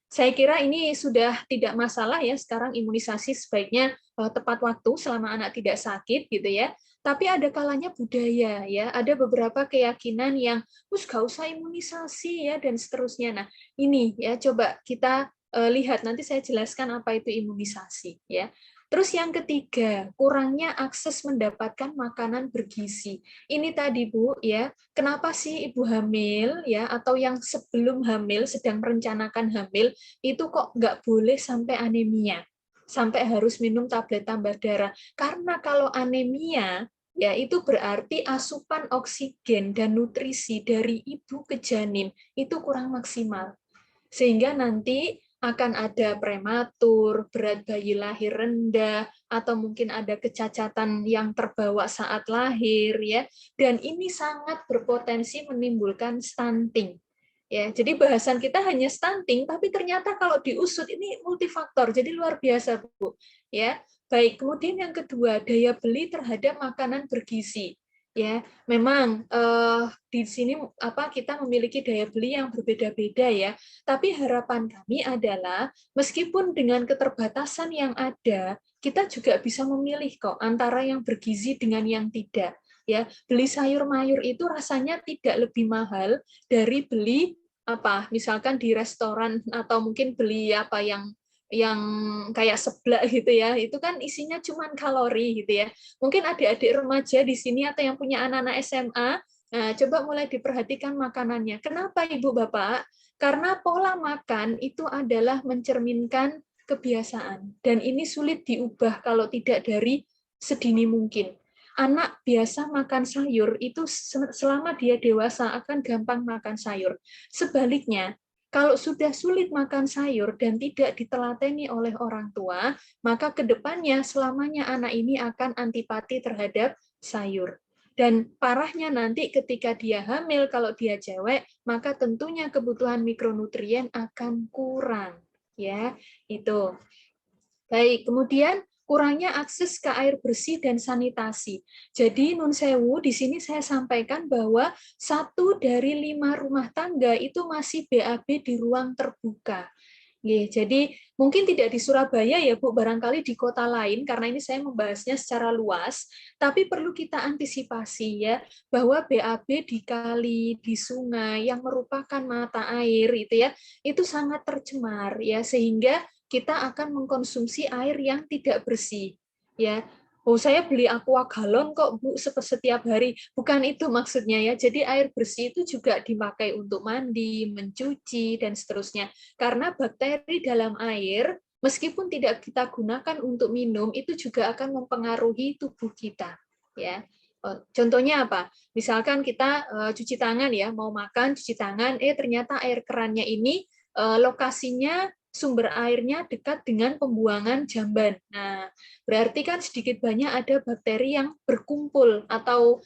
Speaker 5: Saya kira ini sudah tidak masalah ya, sekarang imunisasi sebaiknya tepat waktu selama anak tidak sakit gitu ya. Tapi ada kalanya budaya ya, ada beberapa keyakinan yang gak usah imunisasi ya dan seterusnya. Nah, ini ya coba kita lihat, nanti saya jelaskan apa itu imunisasi ya. Terus yang ketiga, kurangnya akses mendapatkan makanan bergizi. Ini tadi Bu ya, kenapa sih ibu hamil ya atau yang sebelum hamil sedang merencanakan hamil itu kok nggak boleh sampai anemia, sampai harus minum tablet tambah darah? Karena kalau anemia ya itu berarti asupan oksigen dan nutrisi dari ibu ke janin itu kurang maksimal. Sehingga nanti akan ada prematur, berat bayi lahir rendah, atau mungkin ada kecacatan yang terbawa saat lahir ya. Dan ini sangat berpotensi menimbulkan stunting. Ya, jadi bahasan kita hanya stunting, tapi ternyata kalau diusut ini multifaktor, jadi luar biasa Bu. Ya, baik. Kemudian yang kedua, daya beli terhadap makanan bergizi. Ya, memang di sini kita memiliki daya beli yang berbeda-beda ya. Tapi harapan kami adalah meskipun dengan keterbatasan yang ada, kita juga bisa memilih kok antara yang bergizi dengan yang tidak. Ya, beli sayur mayur itu rasanya tidak lebih mahal dari beli misalkan di restoran atau mungkin beli yang kayak seblak gitu ya, itu kan isinya cuman kalori gitu ya. Mungkin adik-adik remaja di sini atau yang punya anak-anak SMA, nah, coba mulai diperhatikan makanannya. Kenapa Ibu Bapak? Karena pola makan itu adalah mencerminkan kebiasaan. Dan ini sulit diubah kalau tidak dari sedini mungkin. Anak biasa makan sayur, itu selama dia dewasa akan gampang makan sayur. Sebaliknya, kalau sudah sulit makan sayur dan tidak ditelateni oleh orang tua, maka kedepannya selamanya anak ini akan antipati terhadap sayur. Dan parahnya nanti ketika dia hamil, kalau dia cewek, maka tentunya kebutuhan mikronutrien akan kurang. Ya, itu. Baik, kemudian kurangnya akses ke air bersih dan sanitasi. Jadi Nun Sewu, di sini saya sampaikan bahwa 1 dari 5 rumah tangga itu masih BAB di ruang terbuka. Jadi mungkin tidak di Surabaya ya Bu, barangkali di kota lain, karena ini saya membahasnya secara luas, tapi perlu kita antisipasi ya, bahwa BAB di kali, di sungai yang merupakan mata air itu sangat tercemar ya, sehingga kita akan mengkonsumsi air yang tidak bersih ya. Oh, saya beli aqua galon kok Bu setiap hari. Bukan itu maksudnya ya. Jadi air bersih itu juga dipakai untuk mandi, mencuci dan seterusnya. Karena bakteri dalam air meskipun tidak kita gunakan untuk minum itu juga akan mempengaruhi tubuh kita ya. Contohnya apa? Misalkan kita cuci tangan ya, mau makan cuci tangan, ternyata air kerannya ini lokasinya sumber airnya dekat dengan pembuangan jamban. Nah, berarti kan sedikit banyak ada bakteri yang berkumpul atau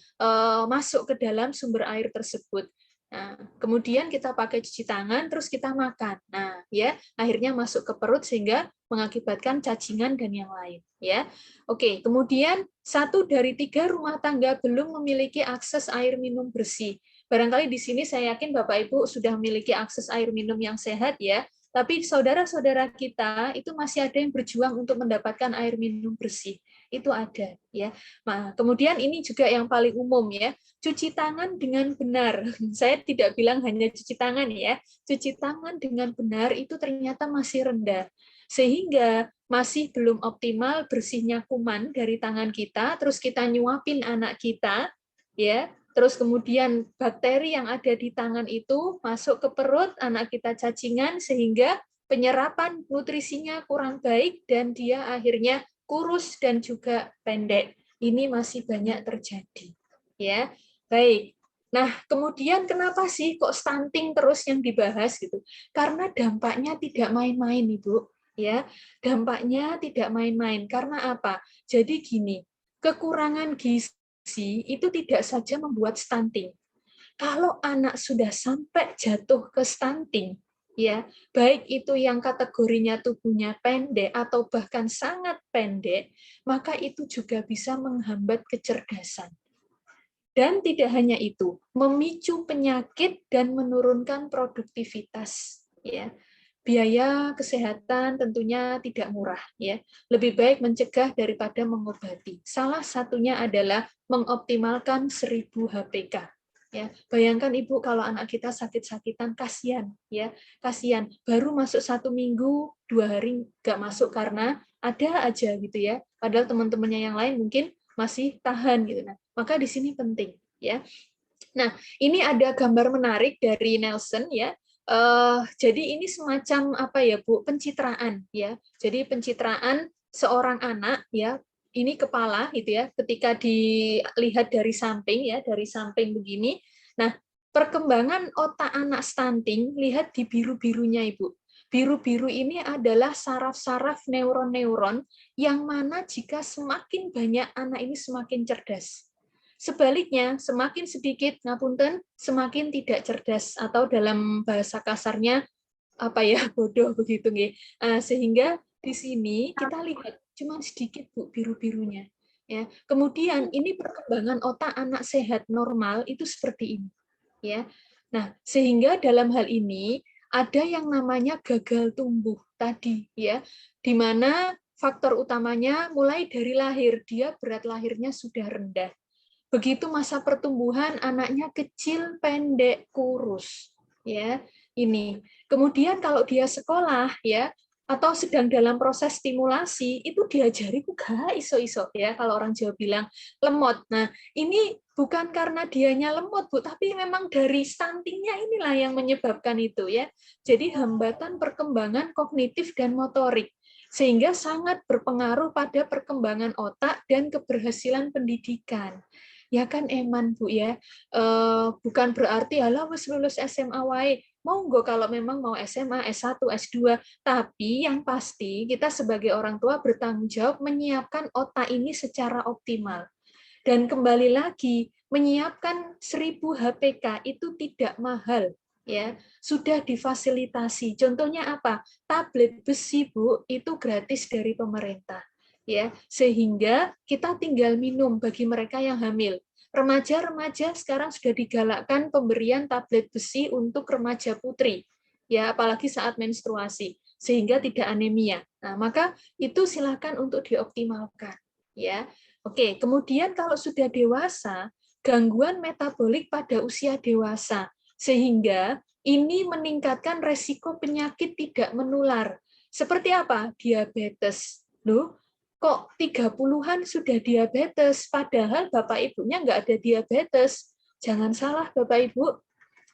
Speaker 5: masuk ke dalam sumber air tersebut. Nah, kemudian kita pakai cuci tangan, terus kita makan. Nah, ya, akhirnya masuk ke perut sehingga mengakibatkan cacingan dan yang lain. Ya, oke. Kemudian 1 dari 3 rumah tangga belum memiliki akses air minum bersih. Barangkali di sini saya yakin Bapak Ibu sudah memiliki akses air minum yang sehat ya. Tapi saudara-saudara kita itu masih ada yang berjuang untuk mendapatkan air minum bersih. Itu ada ya. Nah, kemudian ini juga yang paling umum ya, cuci tangan dengan benar. Saya tidak bilang hanya cuci tangan ya. Cuci tangan dengan benar itu ternyata masih rendah. Sehingga masih belum optimal bersihnya kuman dari tangan kita, terus kita nyuapin anak kita ya. Terus kemudian bakteri yang ada di tangan itu masuk ke perut, anak kita cacingan, sehingga penyerapan nutrisinya kurang baik dan dia akhirnya kurus dan juga pendek. Ini masih banyak terjadi. Ya, baik. Nah, kemudian kenapa sih kok stunting terus yang dibahas gitu? Karena dampaknya tidak main-main, Ibu. Ya, dampaknya tidak main-main. Karena apa? Jadi gini, kekurangan gizi itu tidak saja membuat stunting. Kalau anak sudah sampai jatuh ke stunting, ya, baik itu yang kategorinya tubuhnya pendek atau bahkan sangat pendek, maka itu juga bisa menghambat kecerdasan. Dan tidak hanya itu, memicu penyakit dan menurunkan produktivitas, ya. Biaya kesehatan tentunya tidak murah ya. Lebih baik mencegah daripada mengobati. Salah satunya adalah mengoptimalkan 1000 HPK. Ya, bayangkan Ibu kalau anak kita sakit-sakitan, kasihan ya, kasihan. Baru masuk 1 minggu, 2 hari nggak masuk karena ada aja gitu ya. Padahal teman-temannya yang lain mungkin masih tahan gitu. Nah, maka di sini penting ya. Nah, ini ada gambar menarik dari Nelson ya. Jadi ini semacam apa ya Bu, pencitraan ya. Jadi pencitraan seorang anak ya. Ini kepala gitu ya. Ketika dilihat dari samping ya, dari samping begini. Nah, perkembangan otak anak stunting lihat di biru-birunya Ibu. Biru-biru ini adalah saraf-saraf neuron-neuron yang mana jika semakin banyak anak ini semakin cerdas. Sebaliknya, semakin sedikit ngapunten, semakin tidak cerdas atau dalam bahasa kasarnya apa ya bodoh begitu nggih. Sehingga di sini kita lihat cuma sedikit Bu biru-birunya. Ya. Kemudian ini perkembangan otak anak sehat normal itu seperti ini. Ya. Nah, sehingga dalam hal ini ada yang namanya gagal tumbuh tadi ya, di mana faktor utamanya mulai dari lahir, dia berat lahirnya sudah rendah. Begitu masa pertumbuhan, anaknya kecil, pendek, kurus. Ya, ini. Kemudian kalau dia sekolah ya, atau sedang dalam proses stimulasi, itu diajari gak iso-iso ya, kalau orang Jawa bilang lemot. Nah, ini bukan karena dianya lemot, Bu, tapi memang dari stuntingnya inilah yang menyebabkan itu ya. Jadi hambatan perkembangan kognitif dan motorik sehingga sangat berpengaruh pada perkembangan otak dan keberhasilan pendidikan. Ya kan eman Bu ya, bukan berarti alah wis lulus SMA wae. Monggo kalau memang mau SMA, S1, S2, tapi yang pasti kita sebagai orang tua bertanggung jawab menyiapkan otak ini secara optimal. Dan kembali lagi, menyiapkan 1000 HPK itu tidak mahal. Ya, sudah difasilitasi. Contohnya apa? Tablet besi, Bu, itu gratis dari pemerintah. Ya, sehingga kita tinggal minum bagi mereka yang hamil. Remaja-remaja sekarang sudah digalakkan pemberian tablet besi untuk remaja putri. Ya, apalagi saat menstruasi sehingga tidak anemia. Nah, maka itu silakan untuk dioptimalkan, ya. Oke, kemudian kalau sudah dewasa, gangguan metabolik pada usia dewasa sehingga ini meningkatkan resiko penyakit tidak menular. Seperti apa? Diabetes. Loh, kok 30-an sudah diabetes, padahal Bapak Ibunya nggak ada diabetes. Jangan salah Bapak Ibu,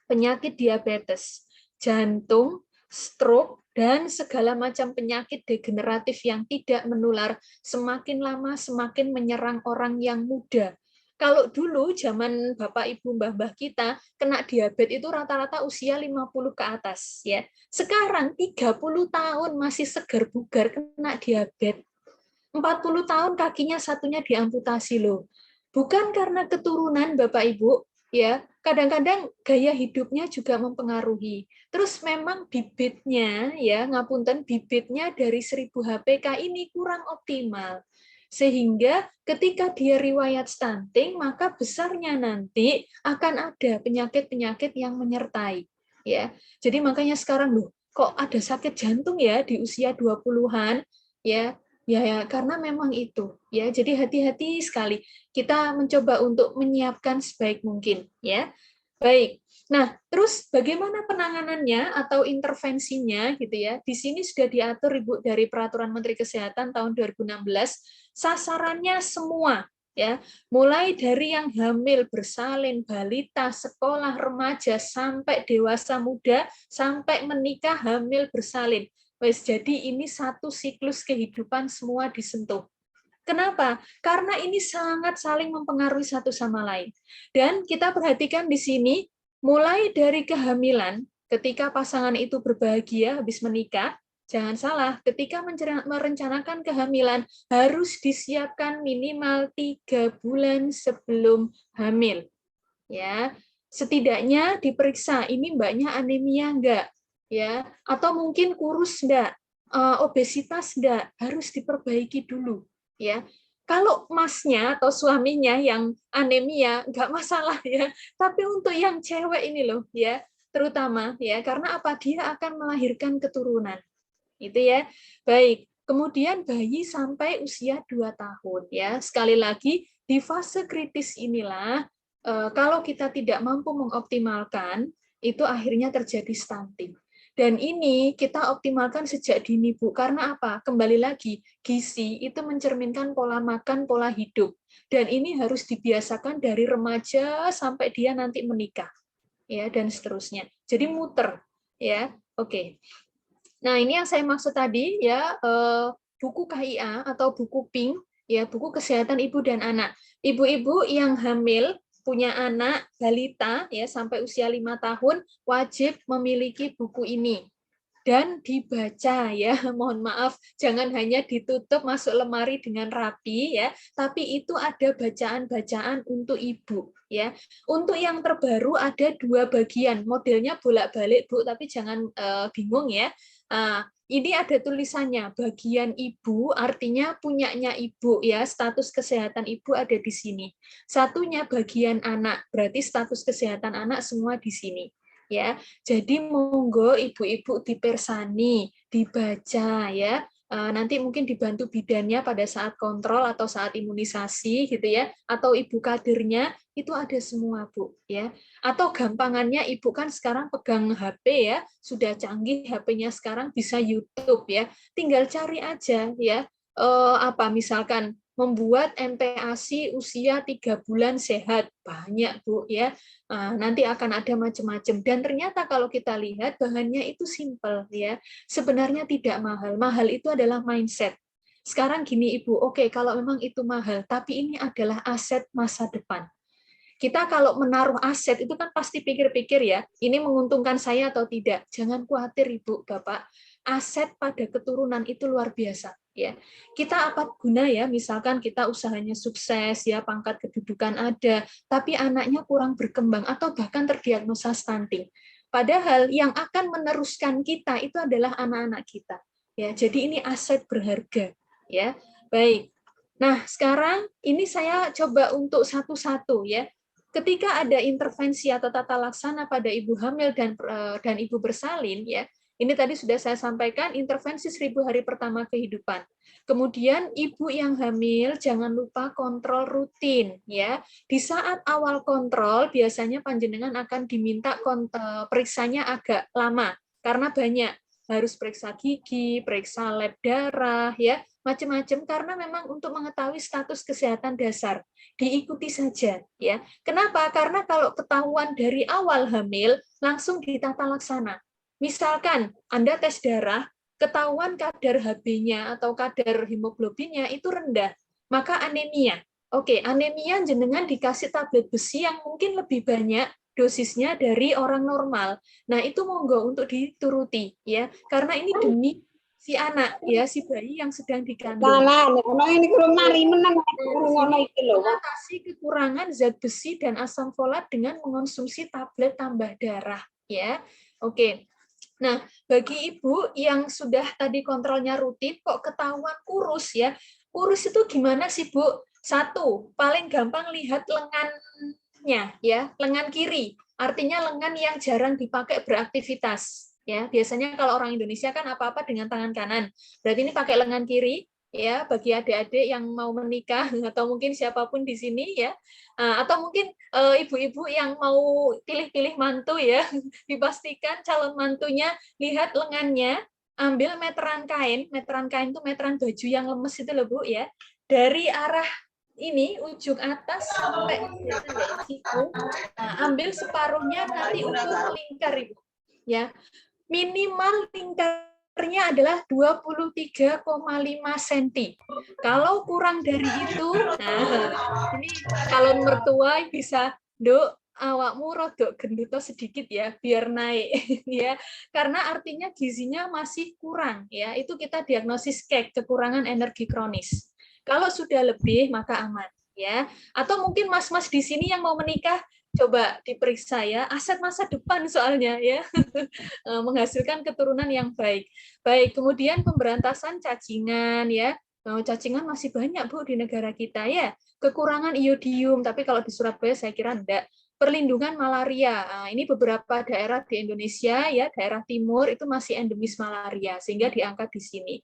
Speaker 5: penyakit diabetes, jantung, stroke, dan segala macam penyakit degeneratif yang tidak menular semakin lama semakin menyerang orang yang muda. Kalau dulu zaman Bapak Ibu Mbah-mbah kita kena diabetes itu rata-rata usia 50 ke atas ya. Sekarang 30 tahun masih segar bugar kena diabetes. 40 tahun kakinya satunya diamputasi loh. Bukan karena keturunan Bapak Ibu, ya. Kadang-kadang gaya hidupnya juga mempengaruhi. Terus memang bibitnya ya, ngapunten bibitnya dari 1000 HPK ini kurang optimal. Sehingga ketika dia riwayat stunting, maka besarnya nanti akan ada penyakit-penyakit yang menyertai, ya. Jadi makanya sekarang loh, kok ada sakit jantung ya di usia 20-an, ya. Ya, karena memang itu ya. Jadi hati-hati sekali. Kita mencoba untuk menyiapkan sebaik mungkin ya. Baik. Nah, terus bagaimana penanganannya atau intervensinya gitu ya. Di sini sudah diatur Ibu dari Peraturan Menteri Kesehatan tahun 2016, sasarannya semua ya. Mulai dari yang hamil, bersalin, balita, sekolah, remaja sampai dewasa muda, sampai menikah, hamil, bersalin. Wes, jadi ini satu siklus kehidupan semua disentuh. Kenapa? Karena ini sangat saling mempengaruhi satu sama lain. Dan kita perhatikan di sini, mulai dari kehamilan, ketika pasangan itu berbahagia habis menikah, jangan salah, ketika merencanakan kehamilan, harus disiapkan minimal 3 bulan sebelum hamil. Ya, setidaknya diperiksa, ini mbaknya anemia enggak? Ya, atau mungkin kurus enggak, obesitas enggak, harus diperbaiki dulu ya. Kalau masnya atau suaminya yang anemia enggak masalah ya, tapi untuk yang cewek ini loh ya, terutama ya, karena apa, dia akan melahirkan keturunan. Itu ya. Baik, kemudian bayi sampai usia 2 tahun ya. Sekali lagi di fase kritis inilah kalau kita tidak mampu mengoptimalkan, itu akhirnya terjadi stunting. Dan ini kita optimalkan sejak dini, Bu. Karena apa? Kembali lagi, gizi itu mencerminkan pola makan, pola hidup. Dan ini harus dibiasakan dari remaja sampai dia nanti menikah, ya, dan seterusnya. Jadi muter, ya. Oke. Nah, ini yang saya maksud tadi, ya, buku KIA atau buku PINK, ya, buku kesehatan ibu dan anak. Ibu-ibu yang hamil punya anak balita ya sampai usia 5 tahun wajib memiliki buku ini dan dibaca ya. Mohon maaf, jangan hanya ditutup masuk lemari dengan rapi ya, tapi itu ada bacaan-bacaan untuk ibu ya. Untuk yang terbaru ada 2 bagian, modelnya bolak-balik Bu, tapi jangan bingung ya. Ini ada tulisannya, bagian ibu artinya punyanya ibu ya, status kesehatan ibu ada di sini. Satunya bagian anak, berarti status kesehatan anak semua di sini. Ya, jadi monggo ibu-ibu dipersani, dibaca ya. Nanti mungkin dibantu bidannya pada saat kontrol atau saat imunisasi gitu ya, atau ibu kadernya itu ada semua Bu ya. Atau gampangannya ibu kan sekarang pegang HP ya, sudah canggih HP-nya sekarang bisa YouTube ya. Tinggal cari aja ya. Misalkan membuat MPASI usia 3 bulan sehat, banyak Bu ya. Nanti akan ada macam-macam, dan ternyata kalau kita lihat bahannya itu simple ya, sebenarnya tidak mahal. Mahal itu adalah mindset. Sekarang gini Ibu, oke, kalau memang itu mahal, tapi ini adalah aset masa depan. Kita kalau menaruh aset itu kan pasti pikir-pikir ya, ini menguntungkan saya atau tidak. Jangan khawatir Ibu, Bapak. Aset pada keturunan itu luar biasa ya. Kita apa guna ya, misalkan kita usahanya sukses ya, pangkat kedudukan ada, tapi anaknya kurang berkembang atau bahkan terdiagnosa stunting. Padahal yang akan meneruskan kita itu adalah anak-anak kita. Ya, jadi ini aset berharga ya. Baik. Nah, sekarang ini saya coba untuk satu-satu ya. Ketika ada intervensi atau tata laksana pada ibu hamil dan ibu bersalin ya, ini tadi sudah saya sampaikan, intervensi 1000 hari pertama kehidupan. Kemudian ibu yang hamil jangan lupa kontrol rutin ya. Di saat awal kontrol biasanya panjenengan akan diminta periksanya agak lama karena banyak, harus periksa gigi, periksa lab darah ya, macam-macam, karena memang untuk mengetahui status kesehatan dasar. Diikuti saja ya. Kenapa? Karena kalau ketahuan dari awal hamil langsung ditata laksana. Misalkan Anda tes darah, ketahuan kadar Hb-nya atau kadar hemoglobinnya itu rendah, maka anemia. Oke, anemia jenengan dikasih tablet besi yang mungkin lebih banyak dosisnya dari orang normal. Nah, itu monggo untuk dituruti ya, karena ini demi si anak ya, si bayi yang sedang dikandung. Mengatasi kekurangan zat besi dan asam folat dengan mengonsumsi tablet tambah darah ya. Oke. Nah, bagi ibu yang sudah tadi kontrolnya rutin kok ketahuan kurus ya. Kurus itu gimana sih, Bu? Satu, paling gampang lihat lengannya ya, lengan kiri. Artinya lengan yang jarang dipakai beraktivitas. Ya, biasanya kalau orang Indonesia kan apa-apa dengan tangan kanan. Berarti ini pakai lengan kiri ya, bagi adik-adik yang mau menikah atau mungkin siapapun di sini ya. Atau mungkin ibu-ibu yang mau pilih-pilih mantu ya, dipastikan calon mantunya lihat lengannya, ambil meteran kain itu meteran baju yang lemes itu loh Bu ya. Dari arah ini ujung atas sampai siku, ambil separuhnya nanti ukur melingkar Ibu. Ya. Minimal lingkarnya adalah 23,5 cm. Kalau kurang dari itu, nah ini calon mertua bisa, Dok, awakmu rodok gendut sedikit ya, biar naik ya. Karena artinya gizinya masih kurang ya. Itu kita diagnosis kekurangan energi kronis. Kalau sudah lebih maka aman ya. Atau mungkin mas-mas di sini yang mau menikah, coba diperiksa ya, aset masa depan soalnya ya, menghasilkan keturunan yang baik. Baik, kemudian pemberantasan cacingan ya, cacingan masih banyak Bu di negara kita ya, kekurangan iodium, tapi kalau di Surabaya saya kira enggak. Perlindungan malaria, ini beberapa daerah di Indonesia ya, daerah timur itu masih endemis malaria, sehingga diangkat di sini.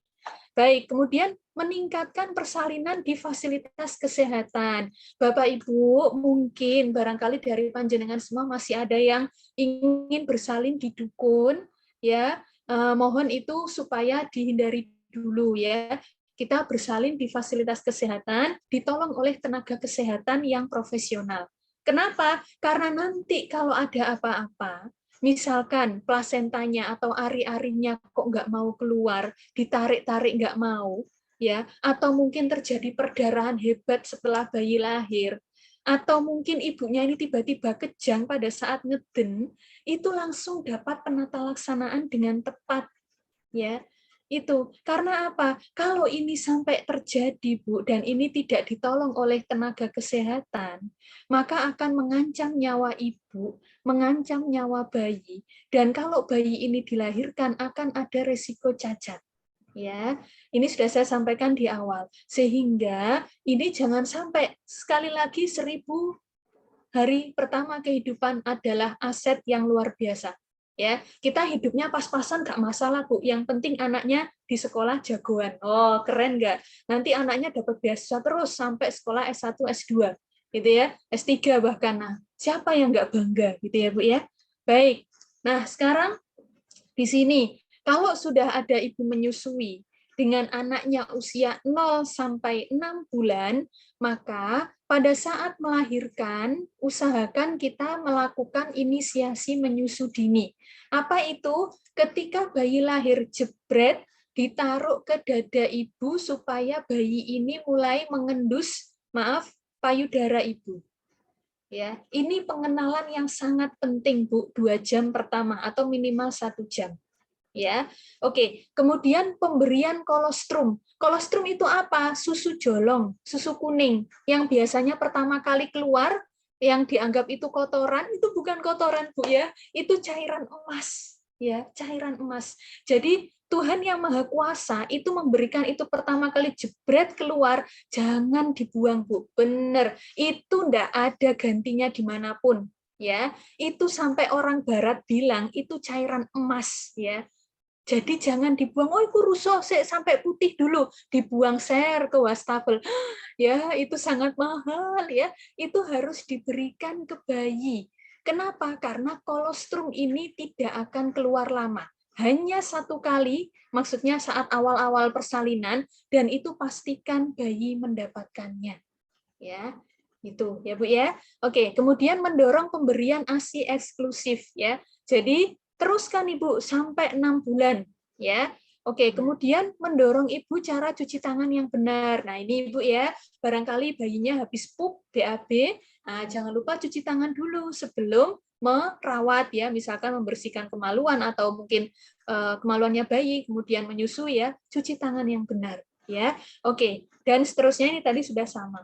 Speaker 5: Baik, kemudian meningkatkan persalinan di fasilitas kesehatan. Bapak Ibu, mungkin barangkali dari panjenengan semua masih ada yang ingin bersalin di dukun, ya. Mohon itu supaya dihindari dulu ya. Kita bersalin di fasilitas kesehatan, ditolong oleh tenaga kesehatan yang profesional. Kenapa? Karena nanti kalau ada apa-apa, misalkan plasentanya atau ari-arinya kok nggak mau keluar, ditarik-tarik nggak mau, ya, atau mungkin terjadi perdarahan hebat setelah bayi lahir, atau mungkin ibunya ini tiba-tiba kejang pada saat ngeden, itu langsung dapat penata laksanaan dengan tepat, ya. Itu karena apa? Kalau ini sampai terjadi, Bu, dan ini tidak ditolong oleh tenaga kesehatan, maka akan mengancam nyawa ibu, mengancam nyawa bayi, dan kalau bayi ini dilahirkan akan ada resiko cacat. Ya, ini sudah saya sampaikan di awal. Sehingga ini jangan sampai sekali lagi 1000 hari pertama kehidupan adalah aset yang luar biasa. Ya, kita hidupnya pas-pasan nggak masalah, Bu. Yang penting anaknya di sekolah jagoan. Oh, keren nggak? Nanti anaknya dapat beasiswa terus sampai sekolah S1, S2, gitu ya, S3 bahkan. Nah, siapa yang nggak bangga, gitu ya, Bu ya? Baik. Nah, sekarang di sini kalau sudah ada ibu menyusui dengan anaknya usia 0 sampai 6 bulan, maka pada saat melahirkan, usahakan kita melakukan inisiasi menyusu dini. Apa itu? Ketika bayi lahir jebret, ditaruh ke dada ibu supaya bayi ini mulai mengendus, payudara ibu. Ya, ini pengenalan yang sangat penting, Bu, 2 jam pertama atau minimal 1 jam. Ya, oke. Kemudian pemberian kolostrum. Kolostrum itu apa? Susu jolong, susu kuning yang biasanya pertama kali keluar yang dianggap itu kotoran, itu bukan kotoran, Bu ya. Itu cairan emas, ya, cairan emas. Jadi Tuhan yang Maha Kuasa itu memberikan itu pertama kali jebret keluar, jangan dibuang, Bu. Benar, itu enggak ada gantinya dimanapun. Ya, itu sampai orang Barat bilang itu cairan emas, ya. Jadi jangan dibuang, oh itu rusak sampai putih dulu, dibuang ke wastafel. Ya, itu sangat mahal ya. Itu harus diberikan ke bayi. Kenapa? Karena kolostrum ini tidak akan keluar lama. Hanya 1 kali, maksudnya saat awal-awal persalinan, dan itu pastikan bayi mendapatkannya. Ya, itu ya Bu ya. Oke, kemudian mendorong pemberian ASI eksklusif ya. Jadi teruskan Ibu sampai 6 bulan ya. Oke, kemudian mendorong Ibu cara cuci tangan yang benar. Nah, ini Ibu ya, barangkali bayinya habis pup, BAB, nah, jangan lupa cuci tangan dulu sebelum merawat ya, misalkan membersihkan kemaluan atau mungkin kemaluannya bayi, kemudian menyusui ya, cuci tangan yang benar ya. Oke, dan seterusnya ini tadi sudah sama.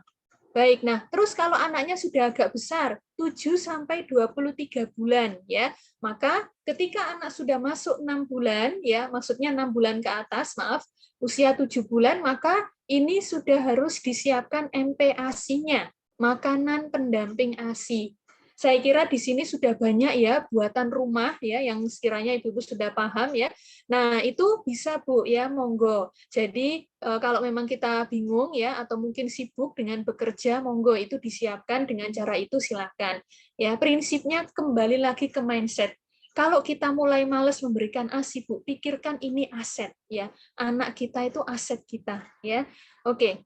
Speaker 5: Baik, nah terus kalau anaknya sudah agak besar, 7 sampai 23 bulan ya. Maka ketika anak sudah masuk 6 bulan ya, maksudnya 6 bulan ke atas, maaf, usia 7 bulan, maka ini sudah harus disiapkan MPASI-nya, makanan pendamping ASI. Saya kira di sini sudah banyak ya buatan rumah ya yang sekiranya Ibu-ibu sudah paham ya. Nah, itu bisa Bu ya, monggo. Jadi kalau memang kita bingung ya atau mungkin sibuk dengan bekerja, monggo itu disiapkan dengan cara itu silakan. Ya, prinsipnya kembali lagi ke mindset. Kalau kita mulai males memberikan ASI, Bu, pikirkan ini aset ya. Anak kita itu aset kita ya. Oke.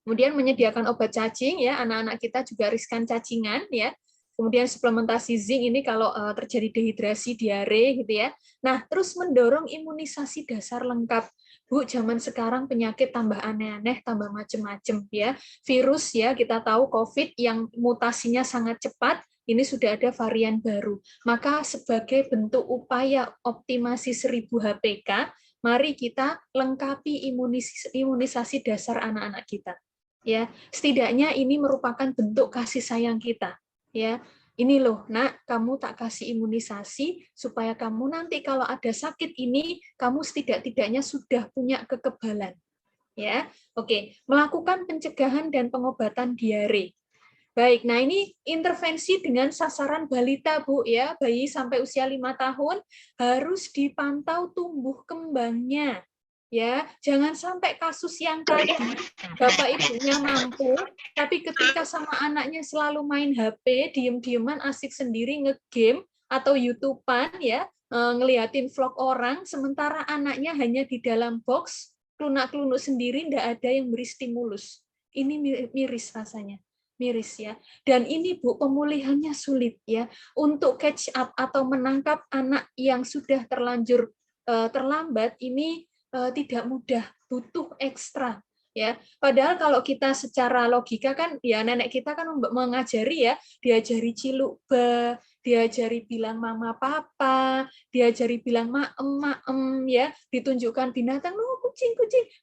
Speaker 5: Kemudian menyediakan obat cacing ya, anak-anak kita juga riskan cacingan ya. Kemudian suplementasi zinc ini kalau terjadi dehidrasi, diare gitu ya. Nah, terus mendorong imunisasi dasar lengkap. Bu, zaman sekarang penyakit tambah aneh-aneh, tambah macam-macam ya. Virus ya, kita tahu COVID yang mutasinya sangat cepat, ini sudah ada varian baru. Maka sebagai bentuk upaya optimasi 1000 HPK, mari kita lengkapi imunisasi dasar anak-anak kita. Ya, setidaknya ini merupakan bentuk kasih sayang kita. Ya, ini loh, Nak, kamu tak kasih imunisasi supaya kamu nanti kalau ada sakit ini kamu setidak-tidaknya sudah punya kekebalan. Ya. Oke, melakukan pencegahan dan pengobatan diare. Baik, nah ini intervensi dengan sasaran balita, Bu ya, bayi sampai usia 5 tahun harus dipantau tumbuh kembangnya. Ya, jangan sampai kasus yang tadi bapak ibunya mampu, tapi ketika sama anaknya selalu main HP, diem-dieman asik sendiri ngegame atau YouTubean ya, ngeliatin vlog orang, sementara anaknya hanya di dalam box, klunak-klunuk sendiri, nggak ada yang beri stimulus. Ini miris rasanya, miris ya. Dan ini Bu, pemulihannya sulit ya, untuk catch up atau menangkap anak yang sudah terlanjur terlambat ini tidak mudah, butuh ekstra ya. Padahal kalau kita secara logika kan ya nenek kita kan mengajari ya, diajari ciluk ba, diajari bilang mama papa, diajari bilang maem ya, ditunjukkan binatang, oh kucing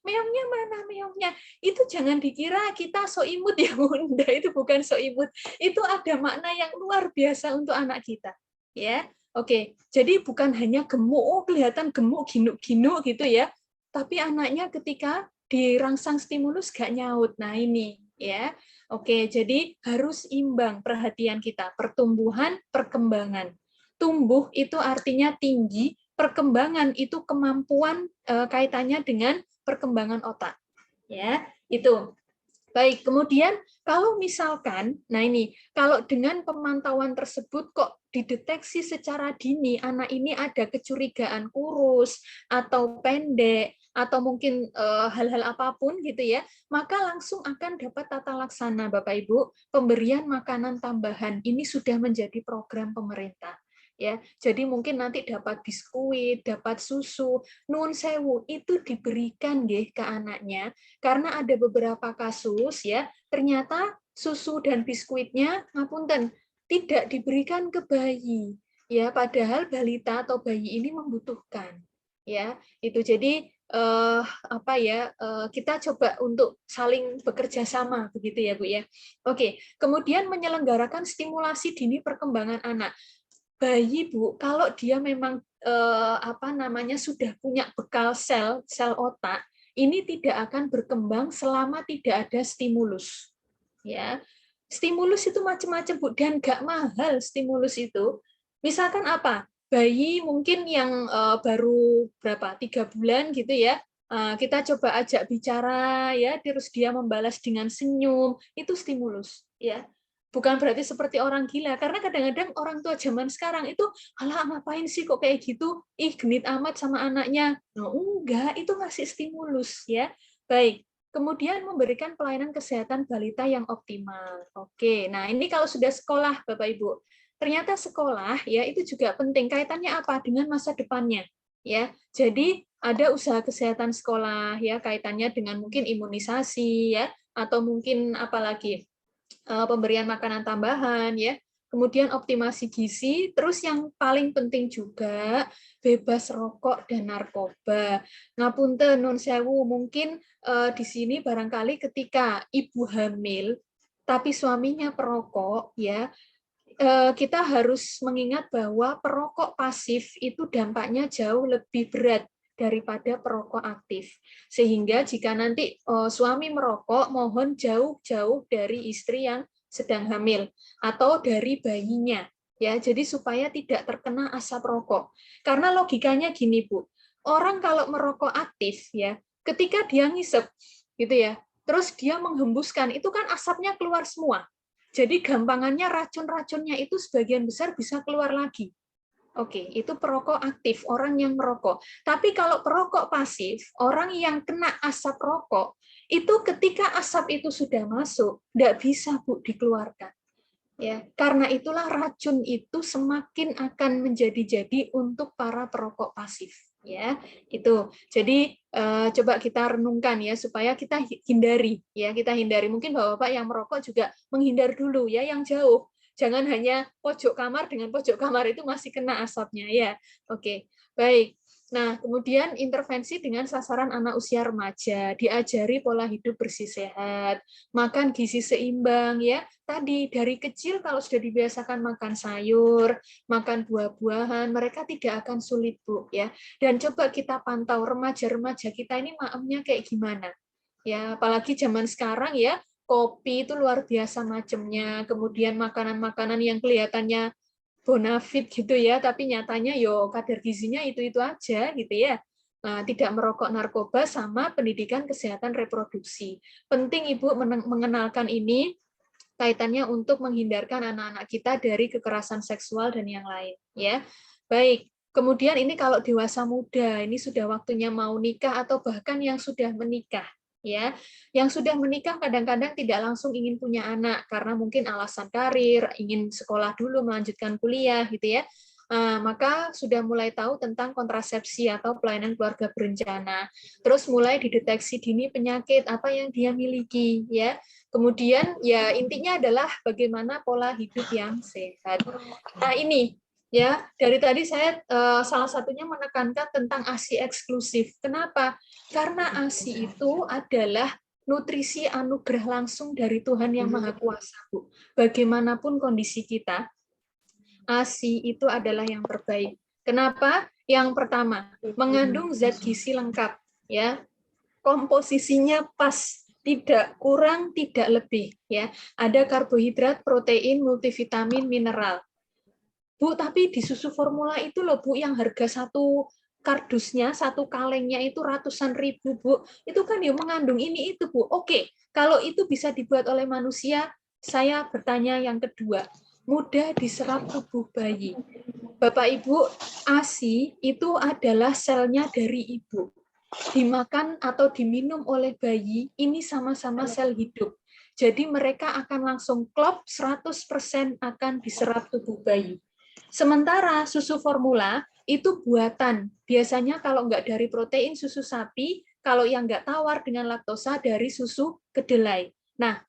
Speaker 5: meongnya mana meongnya. Itu jangan dikira kita so imut ya Bunda, itu bukan so imut. Itu ada makna yang luar biasa untuk anak kita ya. Oke, jadi bukan hanya gemuk, oh kelihatan gemuk ginuk-ginuk gitu ya, tapi anaknya ketika dirangsang stimulus gak nyaut. Nah ini ya. Oke, jadi harus imbang perhatian kita, pertumbuhan, perkembangan. Tumbuh itu artinya tinggi, perkembangan itu kemampuan kaitannya dengan perkembangan otak. Ya, itu. Baik, kemudian kalau misalkan, nah ini, kalau dengan pemantauan tersebut kok dideteksi secara dini, anak ini ada kecurigaan kurus, atau pendek, atau mungkin hal-hal apapun gitu ya, maka langsung akan dapat tata laksana Bapak Ibu, pemberian makanan tambahan, ini sudah menjadi program pemerintah. Ya, jadi mungkin nanti dapat biskuit, dapat susu, nun sewu itu diberikan nggih ke anaknya karena ada beberapa kasus ya ternyata susu dan biskuitnya ngapunten tidak diberikan ke bayi ya padahal balita atau bayi ini membutuhkan ya itu jadi kita coba untuk saling bekerja sama begitu ya Bu ya. Oke, kemudian menyelenggarakan stimulasi dini perkembangan anak. Bayi Bu, kalau dia memang sudah punya bekal sel otak, ini tidak akan berkembang selama tidak ada stimulus. Ya, stimulus itu macam-macam Bu dan nggak mahal stimulus itu. Misalkan apa? Bayi mungkin yang baru berapa 3 bulan gitu ya, kita coba ajak bicara ya, terus dia membalas dengan senyum, itu stimulus ya. Bukan berarti seperti orang gila, karena kadang-kadang orang tua zaman sekarang itu, alah ngapain sih kok kayak gitu, ih genit amat sama anaknya. No, enggak, itu ngasih stimulus ya. Baik, kemudian memberikan pelayanan kesehatan balita yang optimal. Oke, nah ini kalau sudah sekolah Bapak Ibu. Ternyata sekolah ya itu juga penting, kaitannya apa? Dengan masa depannya. Ya, jadi ada usaha kesehatan sekolah ya kaitannya dengan mungkin imunisasi ya atau mungkin apalagi pemberian makanan tambahan ya, kemudian optimasi gizi, terus yang paling penting juga bebas rokok dan narkoba. Ngapunten nun sewu, mungkin di sini barangkali ketika ibu hamil tapi suaminya perokok ya, kita harus mengingat bahwa perokok pasif itu dampaknya jauh lebih berat daripada perokok aktif. Sehingga jika nanti suami merokok, mohon jauh-jauh dari istri yang sedang hamil atau dari bayinya. Ya, jadi supaya tidak terkena asap rokok. Karena logikanya gini, Bu. Orang kalau merokok aktif ya, ketika dia ngisep gitu ya, terus dia menghembuskan, itu kan asapnya keluar semua. Jadi gampangannya racun-racunnya itu sebagian besar bisa keluar lagi. Oke, itu perokok aktif, orang yang merokok. Tapi kalau perokok pasif, orang yang kena asap rokok, itu ketika asap itu sudah masuk, tidak bisa Bu dikeluarkan. Ya, karena itulah racun itu semakin akan menjadi-jadi untuk para perokok pasif. Ya, itu. Jadi coba kita renungkan ya supaya kita hindari ya, kita hindari. Mungkin Bapak-bapak yang merokok juga menghindar dulu ya yang jauh. Jangan hanya pojok kamar dengan pojok kamar itu masih kena asapnya ya. Oke, baik. Nah, kemudian intervensi dengan sasaran anak usia remaja, diajari pola hidup bersih sehat, makan gizi seimbang ya. Tadi dari kecil kalau sudah dibiasakan makan sayur, makan buah-buahan, mereka tidak akan sulit Bu ya. Dan coba kita pantau remaja-remaja kita ini maemnya kayak gimana. Ya, apalagi zaman sekarang ya, kopi itu luar biasa macamnya, kemudian makanan-makanan yang kelihatannya bonafit gitu ya, tapi nyatanya yo kadar gizinya itu aja gitu ya. tidak merokok narkoba, sama pendidikan kesehatan reproduksi. Penting Ibu mengenalkan ini kaitannya untuk menghindarkan anak-anak kita dari kekerasan seksual dan yang lain, ya. Baik. Kemudian ini kalau dewasa muda, ini sudah waktunya mau nikah atau bahkan yang sudah menikah, ya. Yang sudah menikah kadang-kadang tidak langsung ingin punya anak karena mungkin alasan karir, ingin sekolah dulu melanjutkan kuliah gitu ya. Maka sudah mulai tahu tentang kontrasepsi atau pelayanan keluarga berencana. Terus mulai dideteksi dini penyakit apa yang dia miliki, ya. Kemudian ya intinya adalah bagaimana pola hidup yang sehat. Nah, ini ya, dari tadi saya salah satunya menekankan tentang ASI eksklusif. Kenapa? Karena ASI itu adalah nutrisi anugerah langsung dari Tuhan yang Maha Kuasa, Bu. Bagaimanapun kondisi kita, ASI itu adalah yang terbaik. Kenapa? Yang pertama, mengandung zat gizi lengkap, ya. Komposisinya pas, tidak kurang, tidak lebih, ya. Ada karbohidrat, protein, multivitamin, mineral. Bu, tapi di susu formula itu loh, Bu, yang harga satu kardusnya, satu kalengnya itu ratusan ribu, Bu. Itu kan ya mengandung ini itu, Bu. Oke, kalau itu bisa dibuat oleh manusia, saya bertanya yang kedua, mudah diserap tubuh bayi. Bapak Ibu, ASI itu adalah selnya dari ibu. Dimakan atau diminum oleh bayi, ini sama-sama sel hidup. Jadi mereka akan langsung klop 100% akan diserap tubuh bayi. Sementara susu formula itu buatan. Biasanya kalau nggak dari protein susu sapi, kalau yang nggak tawar dengan laktosa dari susu kedelai. Nah,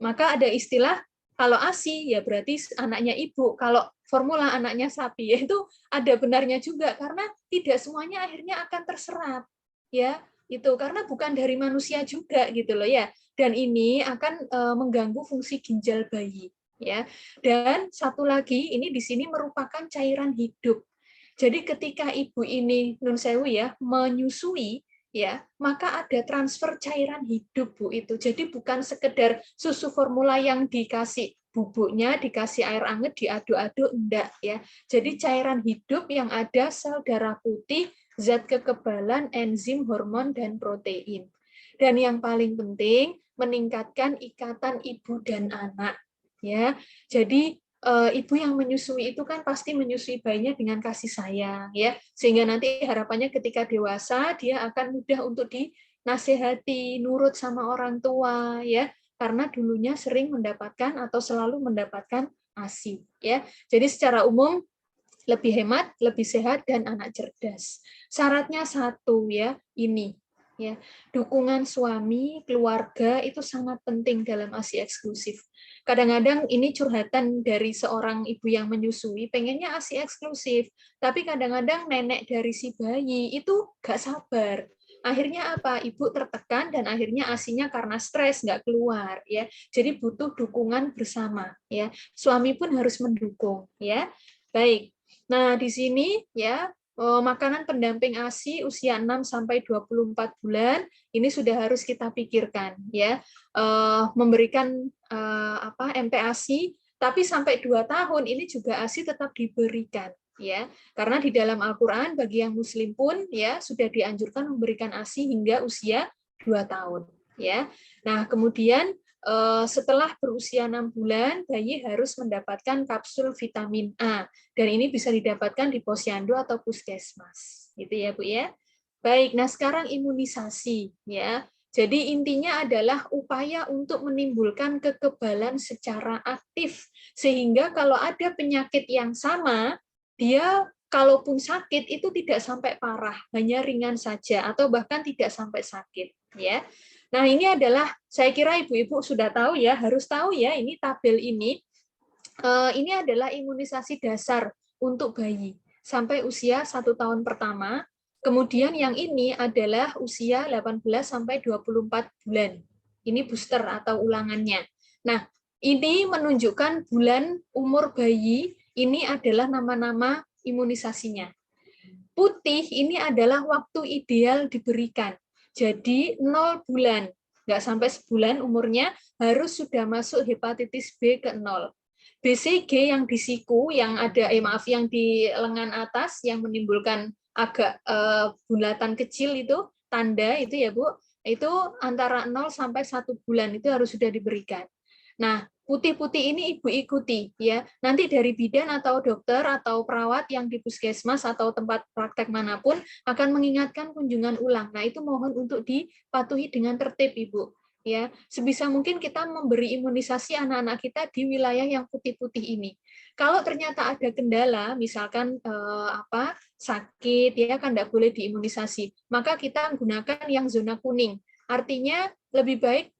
Speaker 5: maka ada istilah kalau ASI ya berarti anaknya ibu, kalau formula anaknya sapi. Itu ada benarnya juga karena tidak semuanya akhirnya akan terserap. Ya, itu karena bukan dari manusia juga gitu loh ya. Dan ini akan mengganggu fungsi ginjal bayi. Ya, dan satu lagi ini di sini merupakan cairan hidup. Jadi ketika ibu ini nun sewu ya menyusui ya, maka ada transfer cairan hidup Bu itu. Jadi bukan sekedar susu formula yang dikasih bubuknya, dikasih air anget, diaduk-aduk, enggak ya. Jadi cairan hidup yang ada sel darah putih, zat kekebalan, enzim, hormon dan protein. Dan yang paling penting meningkatkan ikatan ibu dan anak. Ya, jadi ibu yang menyusui itu kan pasti menyusui bayinya dengan kasih sayang, ya, sehingga nanti harapannya ketika dewasa dia akan mudah untuk dinasehati, nurut sama orang tua, ya, karena dulunya sering mendapatkan atau selalu mendapatkan ASI, ya. Jadi secara umum lebih hemat, lebih sehat dan anak cerdas. Syaratnya satu ya, ini. Ya, dukungan suami, keluarga itu sangat penting dalam ASI eksklusif. Kadang-kadang ini curhatan dari seorang ibu yang menyusui, pengennya ASI eksklusif, tapi kadang-kadang nenek dari si bayi itu gak sabar. Akhirnya apa? Ibu tertekan dan akhirnya ASInya karena stres nggak keluar ya. Jadi butuh dukungan bersama ya. Suami pun harus mendukung ya. Baik. Nah, di sini ya makanan pendamping ASI usia 6 sampai 24 bulan ini sudah harus kita pikirkan ya. Memberikan MPASI tapi sampai 2 tahun ini juga ASI tetap diberikan ya. Karena di dalam Al-Qur'an bagi yang muslim pun ya sudah dianjurkan memberikan ASI hingga usia 2 tahun ya. Nah, kemudian setelah berusia 6 bulan, bayi harus mendapatkan kapsul vitamin A. Dan ini bisa didapatkan di posyandu atau puskesmas. Gitu ya, Bu ya. Baik, nah sekarang imunisasi ya. Jadi intinya adalah upaya untuk menimbulkan kekebalan secara aktif. Sehingga kalau ada penyakit yang sama, dia kalaupun sakit itu tidak sampai parah, hanya ringan saja atau bahkan tidak sampai sakit ya. Nah, ini adalah, saya kira ibu-ibu sudah tahu ya, harus tahu ya, ini tabel ini adalah imunisasi dasar untuk bayi sampai usia 1 tahun pertama, kemudian yang ini adalah usia 18 sampai 24 bulan. Ini booster atau ulangannya. Nah, ini menunjukkan bulan umur bayi, ini adalah nama-nama imunisasinya. Putih ini adalah waktu ideal diberikan. Jadi 0 bulan, nggak sampai sebulan umurnya, harus sudah masuk hepatitis B ke 0. BCG yang di siku, yang ada, yang di lengan atas, yang menimbulkan agak bulatan kecil itu tanda itu ya Bu, itu antara 0 sampai 1 bulan itu harus sudah diberikan. Nah, putih-putih ini Ibu ikuti ya. Nanti dari bidan atau dokter atau perawat yang di puskesmas atau tempat praktek manapun akan mengingatkan kunjungan ulang. Nah, itu mohon untuk dipatuhi dengan tertib Ibu. Ya, sebisa mungkin kita memberi imunisasi anak-anak kita di wilayah yang putih-putih ini. Kalau ternyata ada kendala, misalkan sakit ya kan tidak boleh diimunisasi, maka kita gunakan yang zona kuning. Artinya lebih baik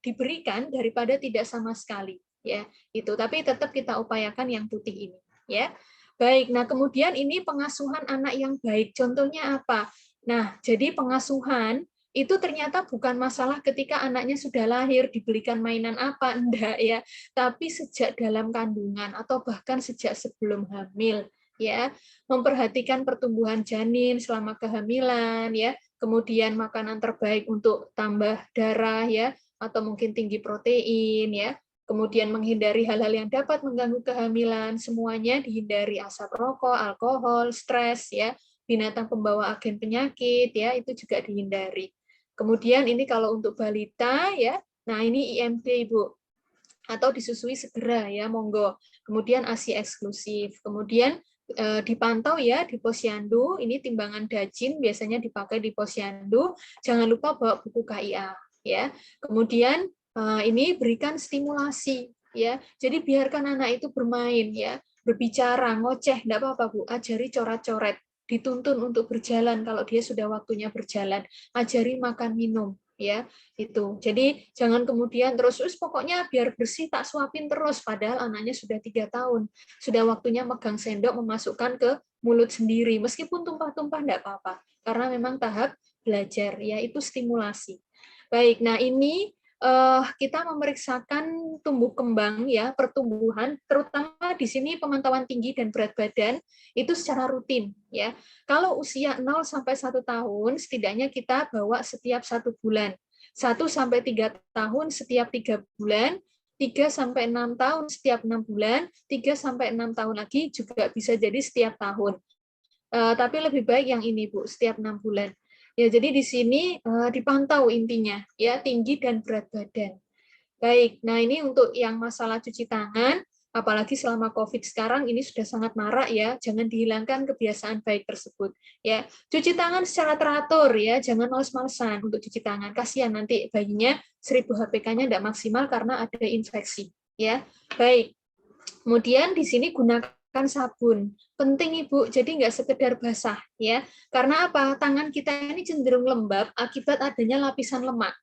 Speaker 5: diberikan daripada tidak sama sekali ya. Itu tapi tetap kita upayakan yang putih ini ya. Baik, nah kemudian ini pengasuhan anak yang baik. Contohnya apa? Nah, jadi pengasuhan itu ternyata bukan masalah ketika anaknya sudah lahir dibelikan mainan apa, enggak ya, tapi sejak dalam kandungan atau bahkan sejak sebelum hamil ya, memperhatikan pertumbuhan janin selama kehamilan ya, kemudian makanan terbaik untuk tambah darah ya, atau mungkin tinggi protein ya, kemudian menghindari hal-hal yang dapat mengganggu kehamilan, semuanya dihindari, asap rokok, alkohol, stres ya, binatang pembawa agen penyakit ya, itu juga dihindari. Kemudian ini kalau untuk balita ya, nah ini IMD Ibu, atau disusui segera ya, monggo. Kemudian ASI eksklusif. Kemudian dipantau ya di posyandu, ini timbangan dajin biasanya dipakai di posyandu. Jangan lupa bawa buku KIA ya. Kemudian ini berikan stimulasi ya. Jadi biarkan anak itu bermain ya, berbicara, ngoceh, enggak apa-apa Bu, ajari coret-coret. Dituntun untuk berjalan kalau dia sudah waktunya berjalan, ajari makan minum ya, itu. Jadi jangan kemudian terus pokoknya biar bersih tak suapin terus, padahal anaknya sudah 3 tahun, sudah waktunya megang sendok memasukkan ke mulut sendiri, meskipun tumpah-tumpah enggak apa-apa, karena memang tahap belajar ya, itu stimulasi. Baik, nah ini kita memeriksakan tumbuh kembang ya, pertumbuhan, terutama di sini pemantauan tinggi dan berat badan itu secara rutin ya. Kalau usia 0 sampai 1 tahun setidaknya kita bawa setiap 1 bulan. 1 sampai 3 tahun setiap 3 bulan, 3 sampai 6 tahun setiap 6 bulan, 3 sampai 6 tahun lagi juga bisa jadi setiap tahun. Tapi lebih baik yang ini Bu, setiap 6 bulan. Ya, jadi di sini dipantau intinya, ya tinggi dan berat badan. Baik, nah ini untuk yang masalah cuci tangan, apalagi selama COVID sekarang ini sudah sangat marak ya, jangan dihilangkan kebiasaan baik tersebut. Ya, cuci tangan secara teratur ya, jangan males-malesan untuk cuci tangan. Kasihan nanti bayinya 1000 HPK-nya tidak maksimal karena ada infeksi. Ya, baik. Kemudian di sini gunakan sabun. Penting Ibu, jadi nggak sekedar basah ya. Karena apa? Tangan kita ini cenderung lembab akibat adanya lapisan lemak.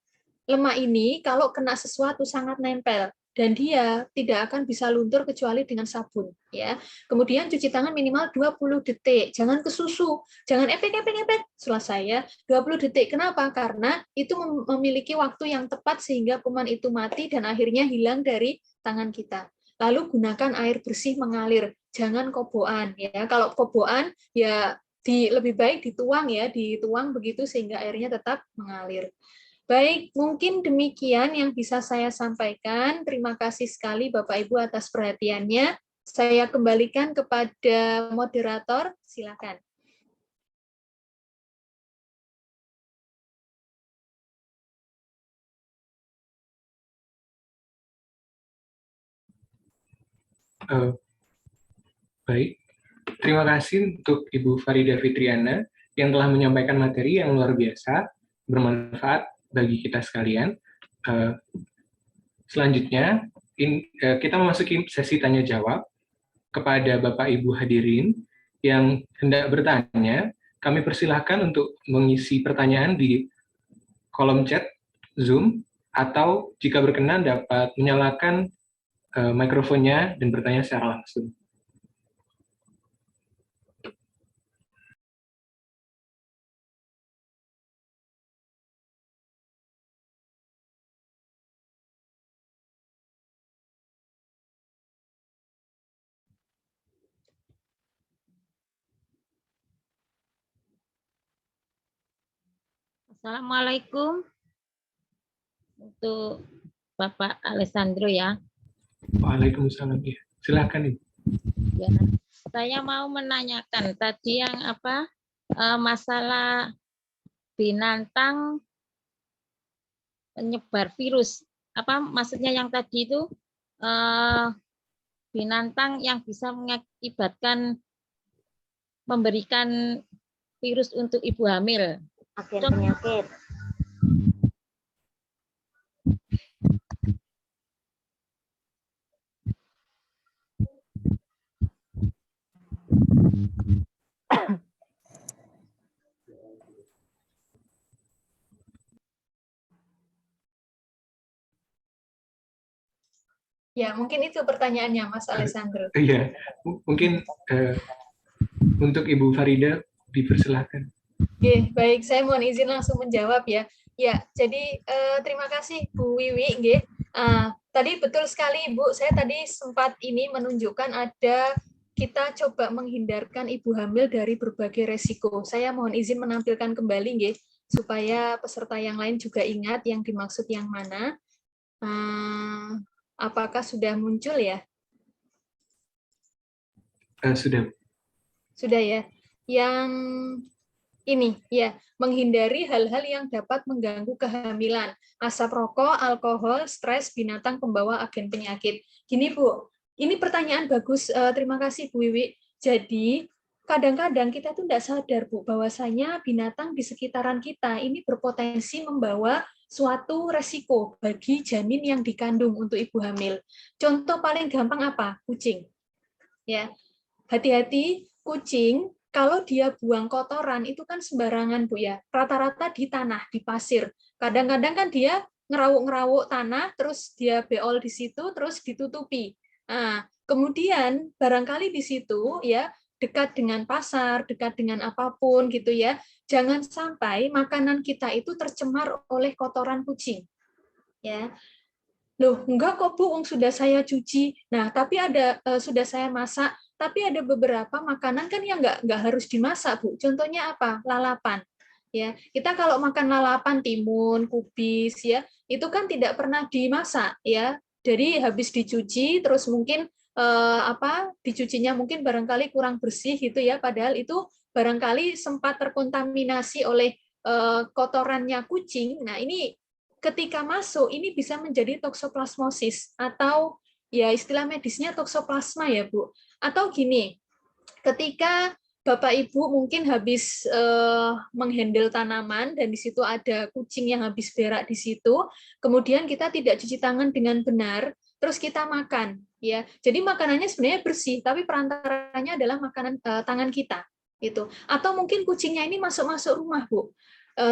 Speaker 5: Lemak ini kalau kena sesuatu sangat nempel dan dia tidak akan bisa luntur kecuali dengan sabun ya. Kemudian cuci tangan minimal 20 detik. Jangan ke susu, jangan epek-epek selesai ya. 20 detik. Kenapa? Karena itu memiliki waktu yang tepat sehingga kuman itu mati dan akhirnya hilang dari tangan kita. Lalu gunakan air bersih mengalir, jangan kobokan ya. Kalau kobokan ya lebih baik dituang ya, dituang begitu sehingga airnya tetap mengalir. Baik, mungkin demikian yang bisa saya sampaikan. Terima kasih sekali Bapak Ibu atas perhatiannya. Saya kembalikan kepada moderator, silakan.
Speaker 1: Baik, terima kasih untuk Ibu Farida Fitriana yang telah menyampaikan materi yang luar biasa, bermanfaat bagi kita sekalian. Selanjutnya, kita memasuki sesi tanya-jawab kepada Bapak Ibu hadirin yang hendak bertanya. Kami persilahkan untuk mengisi pertanyaan di kolom chat Zoom, atau jika berkenan dapat menyalakan mikrofonnya dan bertanya secara langsung.
Speaker 4: Assalamualaikum untuk Bapak Alessandro ya.
Speaker 1: Waalaikumsalam. Silakan Ibu.
Speaker 4: Ya, saya mau menanyakan tadi yang apa masalah binatang penyebar virus. Apa maksudnya yang tadi itu binatang yang bisa mengakibatkan memberikan virus untuk ibu hamil.
Speaker 6: Agen penyakit.
Speaker 5: Ya, mungkin itu pertanyaannya, Mas Alessandro.
Speaker 1: Iya, mungkin untuk Ibu Farida dipersilahkan.
Speaker 5: Oke, baik. Saya mohon izin langsung menjawab ya. Ya, jadi terima kasih Bu Wiwi. Nggih. Tadi betul sekali Ibu, saya tadi sempat ini menunjukkan ada kita coba menghindarkan ibu hamil dari berbagai resiko. Saya mohon izin menampilkan kembali nggih, supaya peserta yang lain juga ingat yang dimaksud yang mana. Apakah sudah muncul ya?
Speaker 1: Sudah.
Speaker 5: Sudah ya. Yang ini ya, menghindari hal-hal yang dapat mengganggu kehamilan, asap rokok, alkohol, stres, binatang pembawa agen penyakit. Gini Bu, ini pertanyaan bagus. Terima kasih Bu Wiwi. Jadi kadang-kadang kita tuh tidak sadar Bu, bahwasanya binatang di sekitaran kita ini berpotensi membawa suatu resiko bagi janin yang dikandung untuk ibu hamil. Contoh paling gampang apa? Kucing. Ya, hati-hati kucing. Kalau dia buang kotoran itu kan sembarangan Bu ya, rata-rata di tanah, di pasir. Kadang-kadang kan dia ngerawuk-ngerawuk tanah, terus dia beol di situ, terus ditutupi. Nah, kemudian barangkali di situ ya dekat dengan pasar, dekat dengan apapun gitu ya. Jangan sampai makanan kita itu tercemar oleh kotoran kucing. Ya. Loh, enggak kok Bu, sudah saya cuci. Nah, tapi ada sudah saya masak. Tapi ada beberapa makanan kan yang nggak harus dimasak, Bu. Contohnya apa? Lalapan. Ya, kita kalau makan lalapan, timun, kubis, ya, itu kan tidak pernah dimasak, ya. Jadi habis dicuci, terus mungkin dicucinya mungkin barangkali kurang bersih gitu ya. Padahal itu barangkali sempat terkontaminasi oleh kotorannya kucing. Nah, ini ketika masuk ini bisa menjadi toksoplasmosis atau ya istilah medisnya toksoplasma ya Bu. Atau gini, ketika Bapak Ibu mungkin habis menghandle tanaman dan di situ ada kucing yang habis berak di situ, kemudian kita tidak cuci tangan dengan benar, terus kita makan, ya. Jadi makanannya sebenarnya bersih, tapi perantaranya adalah makanan tangan kita, itu. Atau mungkin kucingnya ini masuk-masuk rumah, Bu.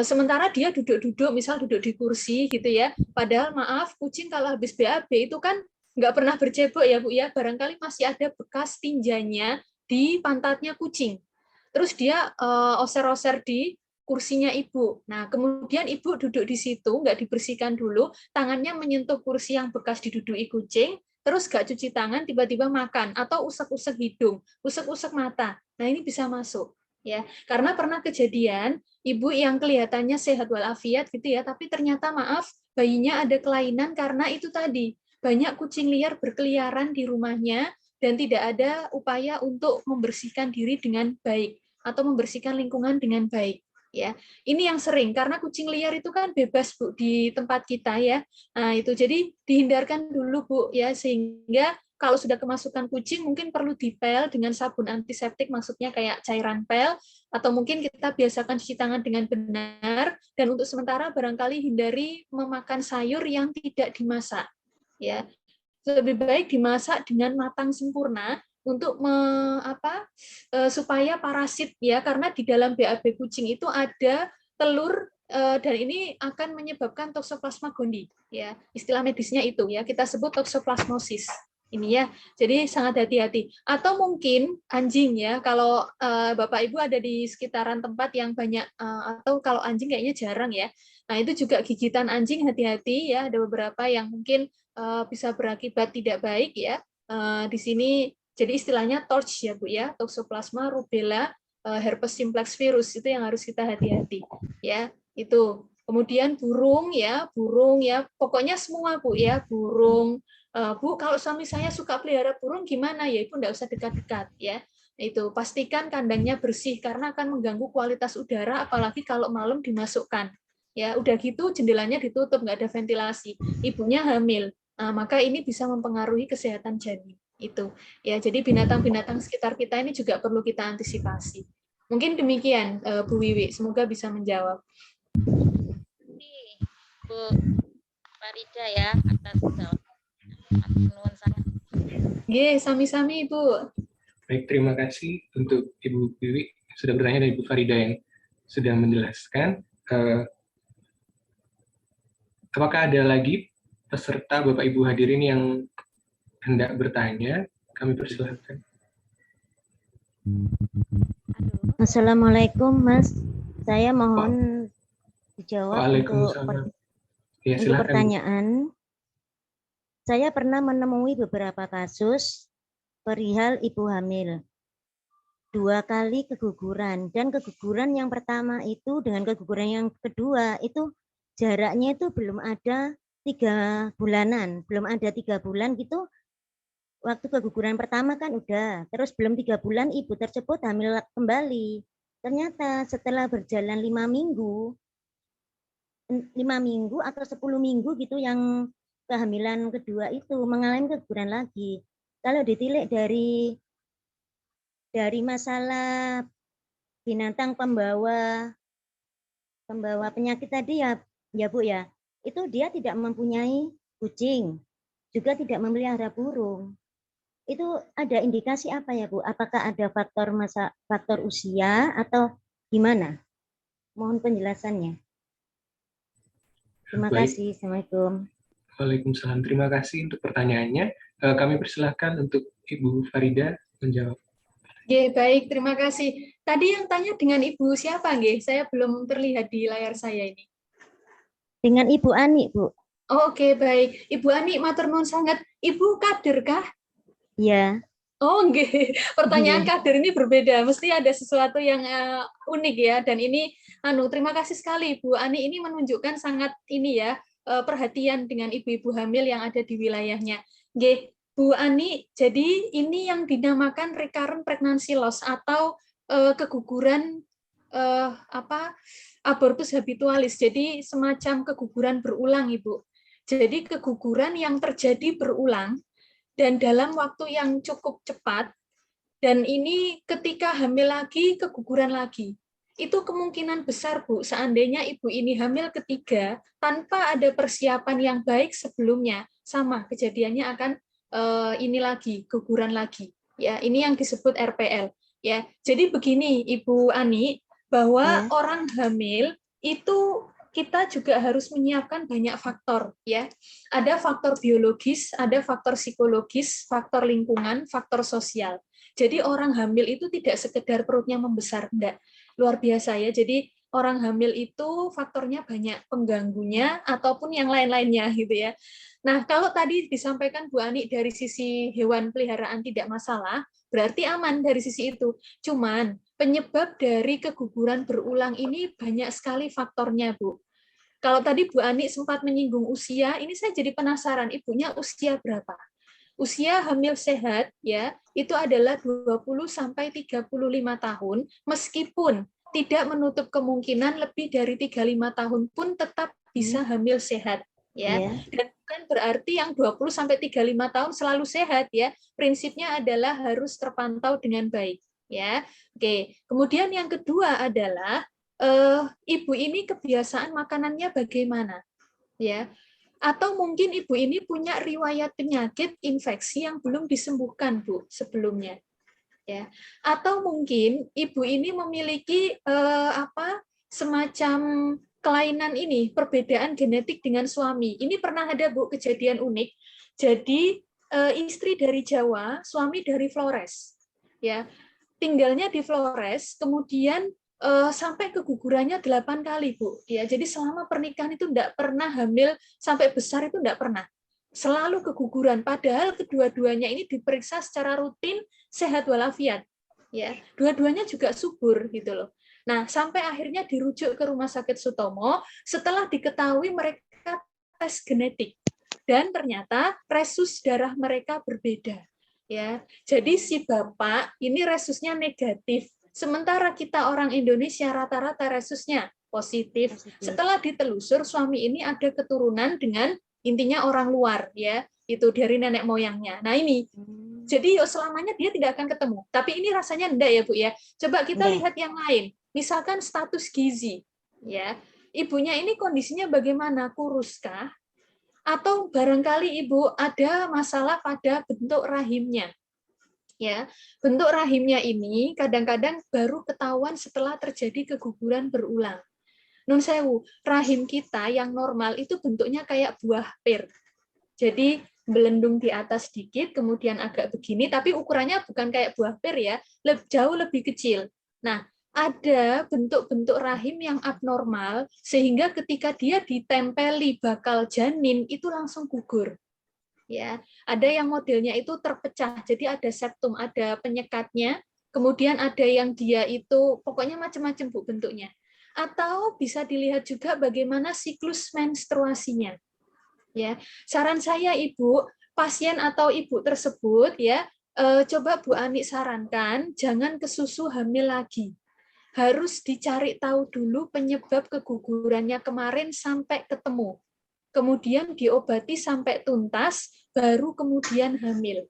Speaker 5: Sementara dia duduk-duduk, misal duduk di kursi, gitu ya. Padahal maaf, kucing kalau habis BAB itu kan nggak pernah bercebok ya Bu ya, barangkali masih ada bekas tinjanya di pantatnya kucing. Terus dia oser-oser di kursinya ibu. Nah, kemudian ibu duduk di situ, nggak dibersihkan dulu, tangannya menyentuh kursi yang bekas diduduki kucing, terus nggak cuci tangan, tiba-tiba makan, atau usek-usek hidung, usek-usek mata. Nah, ini bisa masuk. Ya, karena pernah kejadian ibu yang kelihatannya sehat walafiat gitu ya, tapi ternyata maaf bayinya ada kelainan karena itu tadi banyak kucing liar berkeliaran di rumahnya dan tidak ada upaya untuk membersihkan diri dengan baik atau membersihkan lingkungan dengan baik. Ya, ini yang sering karena kucing liar itu kan bebas Bu di tempat kita ya. Nah, itu jadi dihindarkan dulu Bu ya, sehingga kalau sudah kemasukan kucing mungkin perlu dipel dengan sabun antiseptik, maksudnya kayak cairan pel, atau mungkin kita biasakan cuci tangan dengan benar, dan untuk sementara barangkali hindari memakan sayur yang tidak dimasak. Ya, lebih baik dimasak dengan matang sempurna untuk supaya parasit ya, karena di dalam BAB kucing itu ada telur dan ini akan menyebabkan toksoplasma gondii ya, istilah medisnya itu ya, kita sebut toksoplasmosis ini ya. Jadi sangat hati-hati. Atau mungkin anjing ya, kalau Bapak Ibu ada di sekitaran tempat yang banyak atau kalau anjing kayaknya jarang ya. Nah, itu juga gigitan anjing, hati-hati ya, ada beberapa yang mungkin bisa berakibat tidak baik ya. Di sini jadi istilahnya torch ya Bu ya, toksoplasma, rubella, herpes simplex virus, itu yang harus kita hati-hati ya. Itu. Kemudian burung ya, pokoknya semua Bu ya, burung. Bu, kalau suami saya suka pelihara burung gimana ya, Ibu enggak usah dekat-dekat ya. Itu pastikan kandangnya bersih karena akan mengganggu kualitas udara, apalagi kalau malam dimasukkan. Ya, udah gitu jendelanya ditutup, nggak ada ventilasi. Ibunya hamil, nah, maka ini bisa mempengaruhi kesehatan janin. Itu ya, jadi binatang-binatang sekitar kita ini juga perlu kita antisipasi. Mungkin demikian, Bu Wiwi. Semoga bisa menjawab.
Speaker 4: Bu Farida ya atas jawaban sangat.
Speaker 5: Sami-sami Ibu.
Speaker 1: Baik, terima kasih untuk Ibu Wiwi sudah bertanya dan Ibu Farida yang sudah menjelaskan. Apakah ada lagi peserta Bapak Ibu hadirin yang hendak bertanya? Kami persilahkan.
Speaker 6: Assalamualaikum Mas, saya mohon dijawab
Speaker 1: Waalaikumsalam. Ya,
Speaker 6: untuk
Speaker 1: silakan.
Speaker 6: pertanyaan. Saya pernah menemui beberapa kasus perihal ibu hamil. 2 kali keguguran, dan keguguran yang pertama itu dengan keguguran yang kedua itu jaraknya itu belum ada 3 bulanan, belum ada 3 bulan gitu. Waktu keguguran pertama kan udah, terus belum 3 bulan ibu tersebut hamil kembali. Ternyata setelah berjalan 5 minggu atau 10 minggu gitu yang kehamilan kedua itu mengalami keguguran lagi. Kalau ditilik dari masalah binatang pembawa penyakit tadi ya Bu ya, itu dia tidak mempunyai kucing, juga tidak memelihara burung. Itu ada indikasi apa ya Bu? Apakah ada faktor usia atau gimana? Mohon penjelasannya. Terima kasih. Assalamualaikum.
Speaker 1: Waalaikumsalam. Terima kasih untuk pertanyaannya. Kami persilahkan untuk Ibu Farida menjawab.
Speaker 5: Baik, terima kasih. Tadi yang tanya dengan Ibu siapa, nggih? Saya belum terlihat di layar saya ini.
Speaker 6: Dengan Ibu Ani, Bu.
Speaker 5: Oke, baik. Ibu Ani, matur nuwun sangat. Ibu kader kah?
Speaker 6: Iya.
Speaker 5: Oh, nggih. Pertanyaan kader ini berbeda. Mesti ada sesuatu yang unik ya. Dan ini, terima kasih sekali, Bu Ani. Ini menunjukkan sangat ini ya, perhatian dengan ibu-ibu hamil yang ada di wilayahnya. Nggih, Bu Ani, jadi ini yang dinamakan recurrent pregnancy loss atau keguguran abortus habitualis. Jadi semacam keguguran berulang, Ibu. Jadi keguguran yang terjadi berulang dan dalam waktu yang cukup cepat, dan ini ketika hamil lagi, keguguran lagi. Itu kemungkinan besar, Bu, seandainya ibu ini hamil ketiga, tanpa ada persiapan yang baik sebelumnya, sama kejadiannya akan ini lagi, guguran lagi. Ya, ini yang disebut RPL. Ya, jadi begini, Ibu Ani, bahwa orang hamil itu kita juga harus menyiapkan banyak faktor, ya. Ada faktor biologis, ada faktor psikologis, faktor lingkungan, faktor sosial. Jadi orang hamil itu tidak sekedar perutnya membesar, enggak. Luar biasa ya. Jadi orang hamil itu faktornya banyak, pengganggunya ataupun yang lain-lainnya gitu ya. Nah, kalau tadi disampaikan Bu Ani dari sisi hewan peliharaan tidak masalah, berarti aman dari sisi itu. Cuman penyebab dari keguguran berulang ini banyak sekali faktornya, Bu. Kalau tadi Bu Ani sempat menyinggung usia, ini saya jadi penasaran, ibunya usia berapa? Usia hamil sehat ya, itu adalah 20 sampai 35 tahun, meskipun tidak menutup kemungkinan lebih dari 35 tahun pun tetap bisa hamil sehat ya. Dan bukan berarti yang 20 sampai 35 tahun selalu sehat ya. Prinsipnya adalah harus terpantau dengan baik ya. Oke. Kemudian yang kedua adalah ibu ini kebiasaan makanannya bagaimana ya, atau mungkin ibu ini punya riwayat penyakit infeksi yang belum disembuhkan, Bu, sebelumnya ya, atau mungkin ibu ini memiliki semacam kelainan ini, perbedaan genetik dengan suami. Ini pernah ada, Bu, kejadian unik. Jadi istri dari Jawa, suami dari Flores ya, tinggalnya di Flores, kemudian sampai kegugurannya 8 kali, Bu. Ya, jadi selama pernikahan itu tidak pernah hamil sampai besar, itu tidak pernah. Selalu keguguran, padahal kedua-duanya ini diperiksa secara rutin, sehat walafiat. Ya, dua-duanya juga subur gitu loh. Nah, sampai akhirnya dirujuk ke Rumah Sakit Sutomo setelah diketahui mereka tes genetik dan ternyata resus darah mereka berbeda. Ya, jadi si bapak ini resusnya negatif. Sementara kita orang Indonesia rata-rata resusnya positif. Setelah ditelusur, suami ini ada keturunan dengan intinya orang luar, ya, itu dari nenek moyangnya. Nah ini, jadi selamanya dia tidak akan ketemu. Tapi ini rasanya enggak ya Bu ya. Coba kita lihat yang lain. Misalkan status gizi, ya, ibunya ini kondisinya bagaimana? Kuruskah? Atau barangkali ibu ada masalah pada bentuk rahimnya. Ya, bentuk rahimnya ini kadang-kadang baru ketahuan setelah terjadi keguguran berulang. Nun sewu, rahim kita yang normal itu bentuknya kayak buah pir. Jadi belendung di atas sedikit, kemudian agak begini, tapi ukurannya bukan kayak buah pir ya, jauh lebih kecil. Nah, ada bentuk-bentuk rahim yang abnormal, sehingga ketika dia ditempeli bakal janin, itu langsung gugur. Ya, ada yang modelnya itu terpecah, jadi ada septum, ada penyekatnya, kemudian ada yang dia itu, pokoknya macam-macam Bu bentuknya. Atau bisa dilihat juga bagaimana siklus menstruasinya. Ya, saran saya Ibu, pasien atau ibu tersebut ya, coba Bu Ani sarankan jangan ke susu hamil lagi. Harus dicari tahu dulu penyebab kegugurannya kemarin sampai ketemu. Kemudian diobati sampai tuntas, baru kemudian hamil.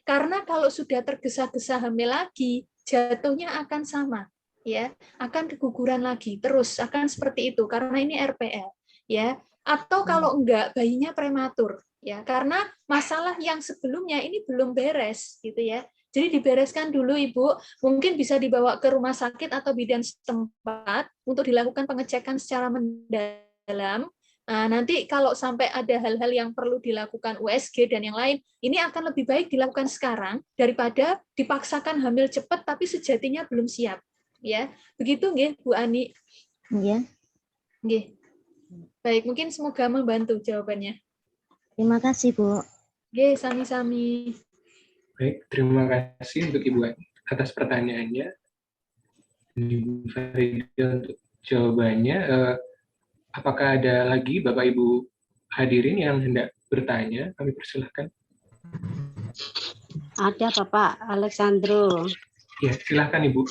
Speaker 5: Karena kalau sudah tergesa-gesa hamil lagi, jatuhnya akan sama, ya, akan keguguran lagi, terus akan seperti itu karena ini RPL, ya. Atau kalau enggak, bayinya prematur, ya, karena masalah yang sebelumnya ini belum beres, gitu ya. Jadi dibereskan dulu Ibu, mungkin bisa dibawa ke rumah sakit atau bidan setempat untuk dilakukan pengecekan secara mendalam. Nah, nanti kalau sampai ada hal-hal yang perlu dilakukan USG dan yang lain, ini akan lebih baik dilakukan sekarang daripada dipaksakan hamil cepat tapi sejatinya belum siap. Ya, begitu nggih Bu Ani?
Speaker 6: Iya.
Speaker 5: Nggih. Baik, mungkin semoga membantu jawabannya.
Speaker 6: Terima kasih, Bu.
Speaker 5: Nggih, sami-sami.
Speaker 1: Baik, terima kasih untuk Ibu Ani atas pertanyaannya. Ibu Farida untuk jawabannya. Apakah ada lagi Bapak Ibu hadirin yang hendak bertanya? Kami persilahkan.
Speaker 7: Ada Bapak Alexandro.
Speaker 1: Ya, silahkan Ibu.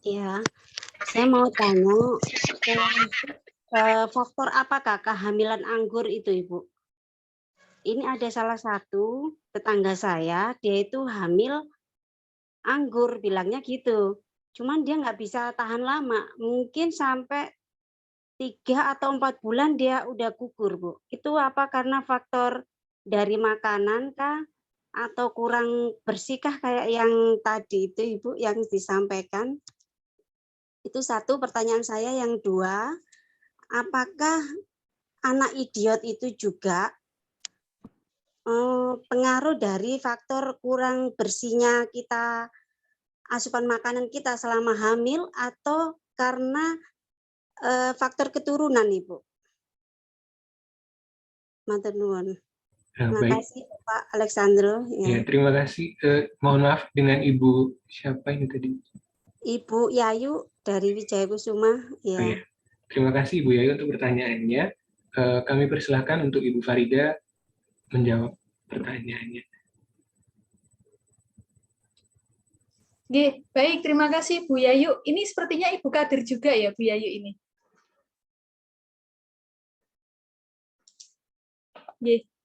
Speaker 7: Ya, saya mau tanya faktor apakah kehamilan anggur itu Ibu? Ini ada salah satu tetangga saya, dia itu hamil anggur, bilangnya gitu. Cuman dia nggak bisa tahan lama, mungkin sampai 3 atau 4 bulan dia udah gugur, Bu. Itu apa karena faktor dari makanan kah? Atau kurang bersihkah kayak yang tadi itu Ibu yang disampaikan? Itu satu pertanyaan saya. Yang dua, apakah anak idiot itu juga pengaruh dari faktor kurang bersihnya kita asupan makanan kita selama hamil atau karena faktor keturunan Ibu? Matur nuwun. Terima kasih Pak Alexandro.
Speaker 1: Ya, terima kasih. Mohon maaf dengan Ibu siapa ini tadi? Ibu
Speaker 7: Yayu dari Wijaya Kusuma. Ya.
Speaker 1: Oh, ya. Terima kasih Ibu Yayu untuk pertanyaannya. Kami persilahkan untuk Ibu Farida menjawab pertanyaannya.
Speaker 5: Baik, terima kasih Bu Yayu. Ini sepertinya Ibu Kadir juga ya Bu Yayu ini.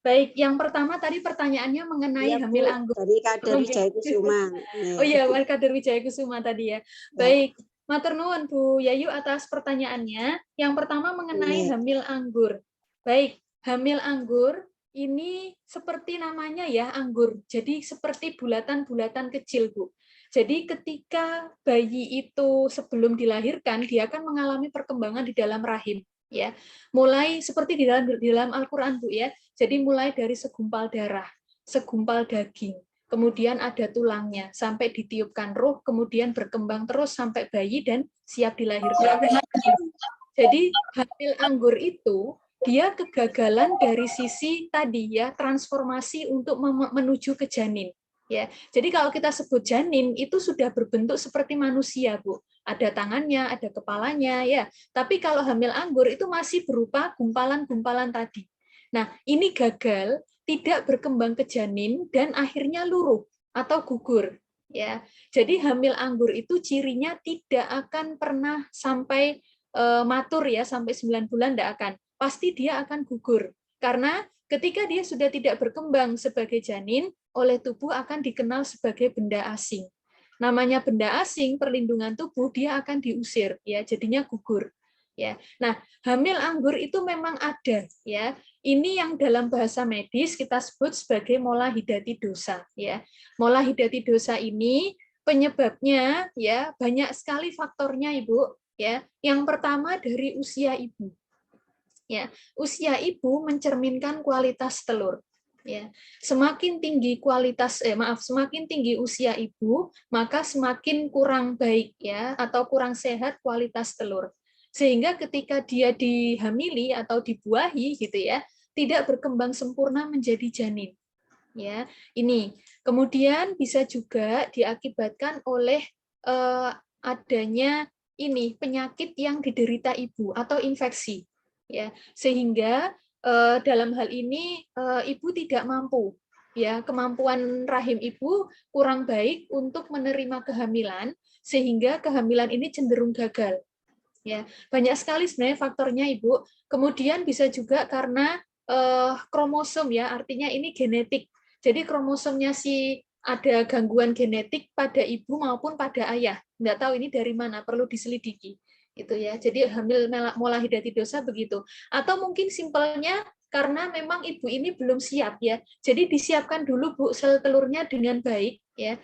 Speaker 5: Baik, yang pertama tadi pertanyaannya mengenai
Speaker 7: ya,
Speaker 5: hamil anggur.
Speaker 7: Dari Kadir Wijaya Kusuma.
Speaker 5: Oh iya, Kadir Wijaya Kusuma tadi ya. Baik, matur nuwun Bu Yayu atas pertanyaannya. Yang pertama mengenai hamil anggur. Baik, hamil anggur ini seperti namanya ya, anggur. Jadi seperti bulatan-bulatan kecil, Bu. Jadi ketika bayi itu sebelum dilahirkan, dia akan mengalami perkembangan di dalam rahim. Ya, mulai seperti di dalam Al-Quran, Bu ya. Jadi mulai dari segumpal darah, segumpal daging, kemudian ada tulangnya, sampai ditiupkan ruh, kemudian berkembang terus sampai bayi dan siap dilahirkan. Jadi hamil anggur itu dia kegagalan dari sisi tadi ya, transformasi untuk menuju ke janin. Ya, jadi kalau kita sebut janin itu sudah berbentuk seperti manusia, Bu. Ada tangannya, ada kepalanya, ya. Tapi kalau hamil anggur itu masih berupa gumpalan-gumpalan tadi. Nah, ini gagal tidak berkembang ke janin dan akhirnya luruh atau gugur. Ya, jadi hamil anggur itu cirinya tidak akan pernah sampai matur ya, sampai 9 bulan tidak akan. Pasti dia akan gugur. Karena ketika dia sudah tidak berkembang sebagai janin, oleh tubuh akan dikenal sebagai benda asing. Namanya benda asing, perlindungan tubuh, dia akan diusir, ya, jadinya gugur. Ya, nah hamil anggur itu memang ada, ya. Ini yang dalam bahasa medis kita sebut sebagai mola hidatidosa, ya. Mola hidatidosa ini penyebabnya, ya, banyak sekali faktornya, Ibu. Ya, yang pertama dari usia ibu. Ya, usia ibu mencerminkan kualitas telur. Ya, semakin tinggi semakin tinggi usia ibu, maka semakin kurang baik ya atau kurang sehat kualitas telur. Sehingga ketika dia dihamili atau dibuahi gitu ya, tidak berkembang sempurna menjadi janin. Ya, ini. Kemudian bisa juga diakibatkan oleh adanya ini penyakit yang diderita ibu atau infeksi. Ya, sehingga dalam hal ini ibu tidak mampu, ya, kemampuan rahim ibu kurang baik untuk menerima kehamilan sehingga kehamilan ini cenderung gagal. Ya, banyak sekali sebenarnya faktornya Ibu. Kemudian bisa juga karena kromosom ya, artinya ini genetik. Jadi kromosomnya ada gangguan genetik pada ibu maupun pada ayah. Nggak tahu ini dari mana, perlu diselidiki. Itu ya. Jadi hamil mola hidatidosa begitu. Atau mungkin simpelnya karena memang ibu ini belum siap ya. Jadi disiapkan dulu Bu sel telurnya dengan baik ya.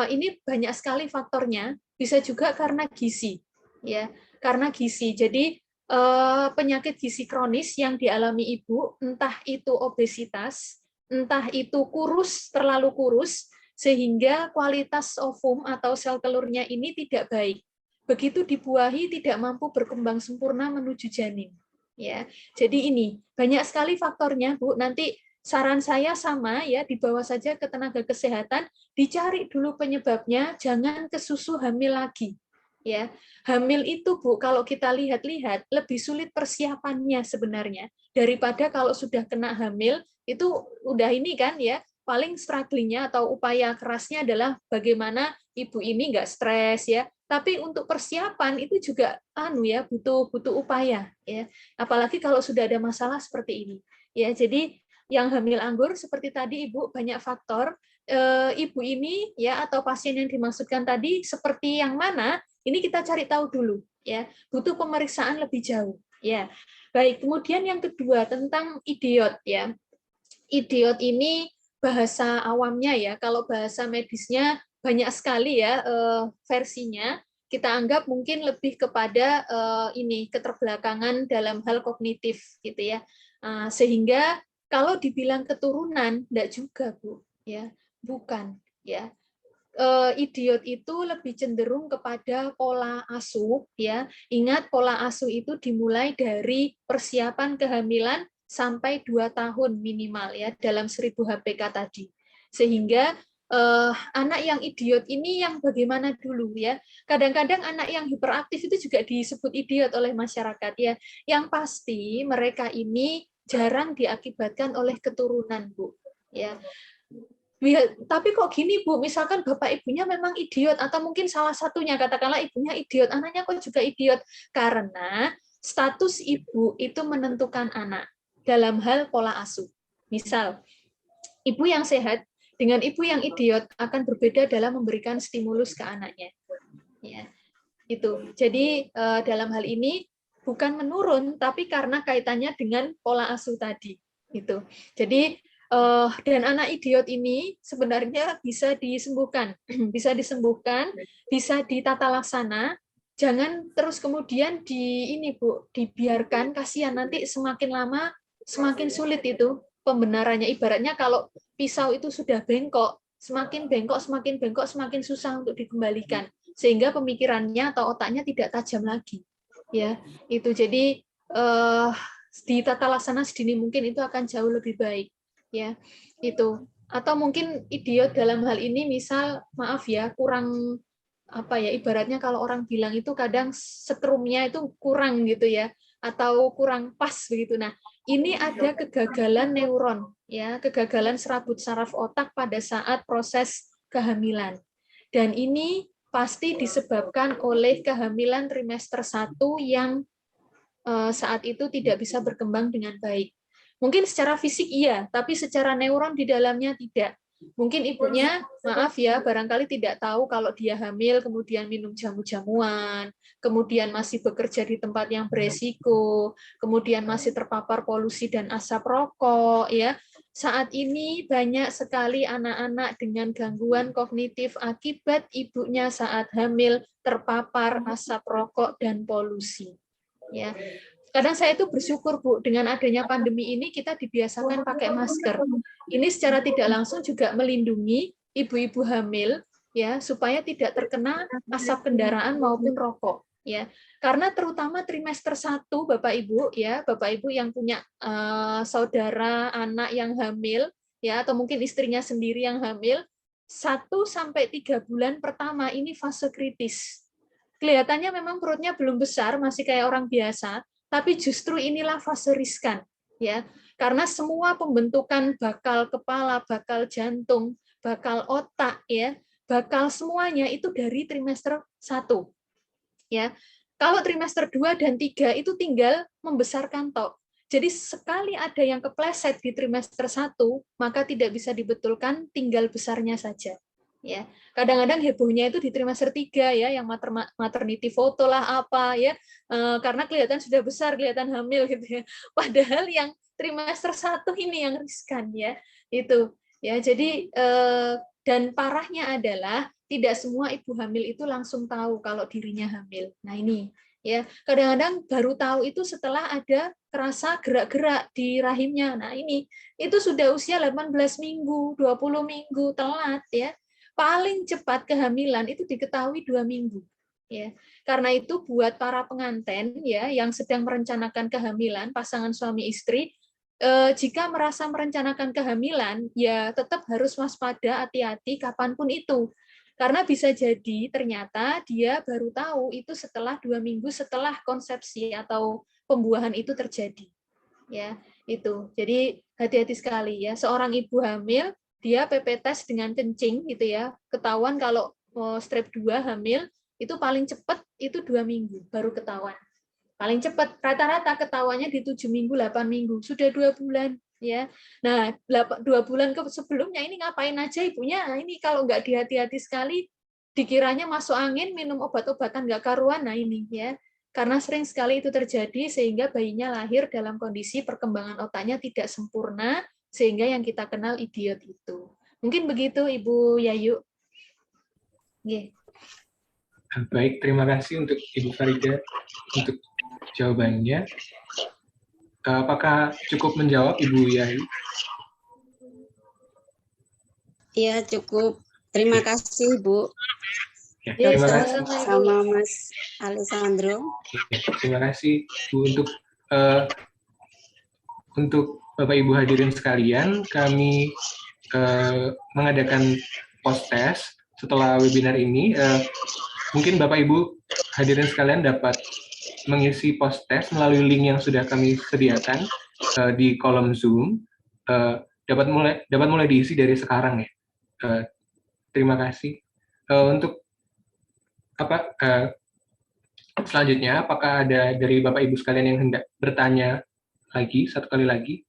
Speaker 5: Ini banyak sekali faktornya. Bisa juga karena gizi ya. Karena gizi. Jadi penyakit gizi kronis yang dialami ibu, entah itu obesitas, entah itu kurus, terlalu kurus, sehingga kualitas ovum atau sel telurnya ini tidak baik. Begitu dibuahi tidak mampu berkembang sempurna menuju janin. Ya, jadi ini banyak sekali faktornya, Bu. Nanti saran saya sama ya, dibawa saja ke tenaga kesehatan, dicari dulu penyebabnya, jangan ke susu hamil lagi. Ya, hamil itu Bu, kalau kita lihat-lihat lebih sulit persiapannya sebenarnya daripada kalau sudah kena hamil itu udah ini kan ya, paling strugglingnya atau upaya kerasnya adalah bagaimana ibu ini nggak stres ya. Tapi untuk persiapan itu juga butuh upaya ya. Apalagi kalau sudah ada masalah seperti ini. Ya, jadi yang hamil anggur seperti tadi Ibu banyak faktor. Ibu ini ya atau pasien yang dimaksudkan tadi seperti yang mana? Ini kita cari tahu dulu ya. Butuh pemeriksaan lebih jauh ya. Baik, kemudian yang kedua tentang idiot ya. Idiot ini bahasa awamnya ya. Kalau bahasa medisnya banyak sekali ya versinya. Kita anggap mungkin lebih kepada keterbelakangan dalam hal kognitif gitu ya. Sehingga kalau dibilang keturunan enggak juga, Bu, ya. Bukan, ya. Idiot itu lebih cenderung kepada pola asuh ya. Ingat pola asuh itu dimulai dari persiapan kehamilan sampai 2 tahun minimal ya dalam 1000 HPK tadi. Sehingga anak yang idiot ini yang bagaimana dulu ya. Kadang-kadang anak yang hiperaktif itu juga disebut idiot oleh masyarakat ya. Yang pasti mereka ini jarang diakibatkan oleh keturunan, Bu. Ya. Tapi kok gini Bu, misalkan bapak ibunya memang idiot atau mungkin salah satunya katakanlah ibunya idiot, anaknya kok juga idiot karena status ibu itu menentukan anak dalam hal pola asuh. Misal, ibu yang sehat dengan ibu yang idiot akan berbeda dalam memberikan stimulus ke anaknya. Ya, itu. Jadi dalam hal ini bukan menurun, tapi karena kaitannya dengan pola asuh tadi. Itu. Jadi dan anak idiot ini sebenarnya bisa disembuhkan, bisa ditata laksana. Jangan terus kemudian dibiarkan, kasihan nanti semakin lama semakin sulit itu pembenarannya. Ibaratnya kalau pisau itu sudah bengkok, semakin bengkok, semakin susah untuk dikembalikan, sehingga pemikirannya atau otaknya tidak tajam lagi. Ya, itu jadi ditata laksana sedini mungkin itu akan jauh lebih baik. Ya, itu. Atau mungkin idiot dalam hal ini misal maaf ya kurang ibaratnya kalau orang bilang itu kadang setrumnya itu kurang gitu ya, atau kurang pas begitu. Nah, ini ada kegagalan neuron, ya, kegagalan serabut saraf otak pada saat proses kehamilan. Dan ini pasti disebabkan oleh kehamilan trimester 1 yang saat itu tidak bisa berkembang dengan baik. Mungkin secara fisik iya, tapi secara neuron di dalamnya tidak. Mungkin ibunya, maaf ya, barangkali tidak tahu kalau dia hamil, kemudian minum jamu-jamuan, kemudian masih bekerja di tempat yang beresiko, kemudian masih terpapar polusi dan asap rokok, ya. Saat ini banyak sekali anak-anak dengan gangguan kognitif akibat ibunya saat hamil terpapar asap rokok dan polusi. Ya. Kadang saya itu bersyukur, Bu, dengan adanya pandemi ini kita dibiasakan pakai masker. Ini secara tidak langsung juga melindungi ibu-ibu hamil ya supaya tidak terkena asap kendaraan maupun rokok ya. Karena terutama trimester 1 Bapak Ibu ya, Bapak Ibu yang punya saudara anak yang hamil ya atau mungkin istrinya sendiri yang hamil 1 sampai 3 bulan pertama ini fase kritis. Kelihatannya memang perutnya belum besar, masih kayak orang biasa, tapi justru inilah fase riskan, ya, karena semua pembentukan bakal kepala, bakal jantung, bakal otak, ya, bakal semuanya itu dari trimester 1, ya. Kalau trimester 2 dan 3 itu tinggal membesarkan tok. Jadi sekali ada yang kepleset di trimester 1, maka tidak bisa dibetulkan, tinggal besarnya saja. Ya, kadang-kadang hebohnya itu di trimester 3 ya, yang maternity foto lah apa ya, karena kelihatan sudah besar, kelihatan hamil gitu ya. Padahal yang trimester 1 ini yang riskan ya, itu ya. Jadi dan parahnya adalah tidak semua ibu hamil itu langsung tahu kalau dirinya hamil. Nah ini ya, kadang-kadang baru tahu itu setelah ada kerasa gerak-gerak di rahimnya. Nah ini itu sudah usia 18 minggu, 20 minggu telat ya. Paling cepat kehamilan itu diketahui 2 minggu. Ya, karena itu buat para pengantin ya yang sedang merencanakan kehamilan, pasangan suami istri, jika merasa merencanakan kehamilan, ya tetap harus waspada, hati-hati kapanpun itu. Karena bisa jadi ternyata dia baru tahu itu setelah 2 minggu setelah konsepsi atau pembuahan itu terjadi. Ya, itu. Jadi hati-hati sekali ya. Seorang ibu hamil dia PP tes dengan kencing gitu ya, ketahuan kalau strep 2 hamil itu paling cepat itu 2 minggu baru ketahuan. Paling cepat rata-rata ketahuannya di 7 minggu, 8 minggu, sudah 2 bulan ya. Nah, 2 bulan sebelumnya ini ngapain aja ibunya? Nah, ini kalau nggak hati-hati sekali dikiranya masuk angin, minum obat-obatan nggak karuan. Nah, ini ya. Karena sering sekali itu terjadi sehingga bayinya lahir dalam kondisi perkembangan otaknya tidak sempurna, sehingga yang kita kenal idiot itu. Mungkin begitu Ibu Yayu. Yeah.
Speaker 1: Baik, terima kasih untuk Ibu Farida untuk jawabannya. Apakah cukup menjawab Ibu Yayu?
Speaker 7: Iya, cukup. Terima kasih, Bu.
Speaker 1: Ya, terima kasih
Speaker 7: sama Mas Alessandro.
Speaker 1: Terima kasih Bu untuk Bapak Ibu hadirin sekalian, kami mengadakan post-test setelah webinar ini. Mungkin Bapak Ibu hadirin sekalian dapat mengisi post-test melalui link yang sudah kami sediakan di kolom Zoom. Dapat mulai diisi dari sekarang ya. Terima kasih. Untuk selanjutnya, apakah ada dari Bapak Ibu sekalian yang hendak bertanya lagi, satu kali lagi?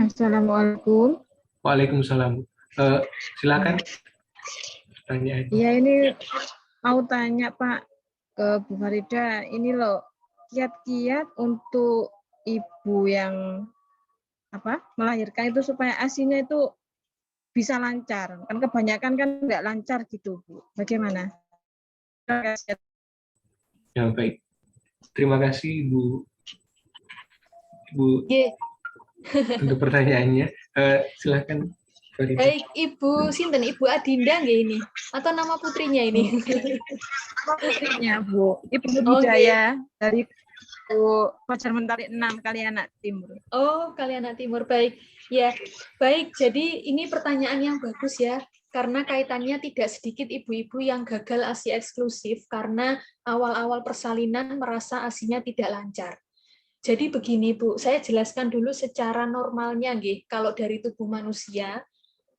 Speaker 8: Assalamualaikum.
Speaker 1: Waalaikumsalam. Silakan. Pertanyaan.
Speaker 8: Iya, ini mau tanya Pak ke Bu Farida. Ini loh, kiat-kiat untuk ibu yang melahirkan itu supaya ASI-nya itu bisa lancar. Kan kebanyakan kan nggak lancar gitu, Bu. Bagaimana?
Speaker 1: Ya, baik. Terima kasih Ibu untuk pertanyaannya. Silakan.
Speaker 5: Baik, Ibu Sinten, Ibu Adinda nggak ini? Atau nama putrinya ini?
Speaker 8: Nama putrinya, Bu. Ibu Budaya dari Fajar Mentari 6 Kalianak Timur.
Speaker 5: Oh, Kalianak Timur. Baik. Ya, baik. Jadi ini pertanyaan yang bagus ya. karena kaitannya tidak sedikit ibu-ibu yang gagal ASI eksklusif karena awal-awal persalinan merasa ASInya tidak lancar. Jadi begini Bu, saya jelaskan dulu secara normalnya nggih. Kalau dari tubuh manusia,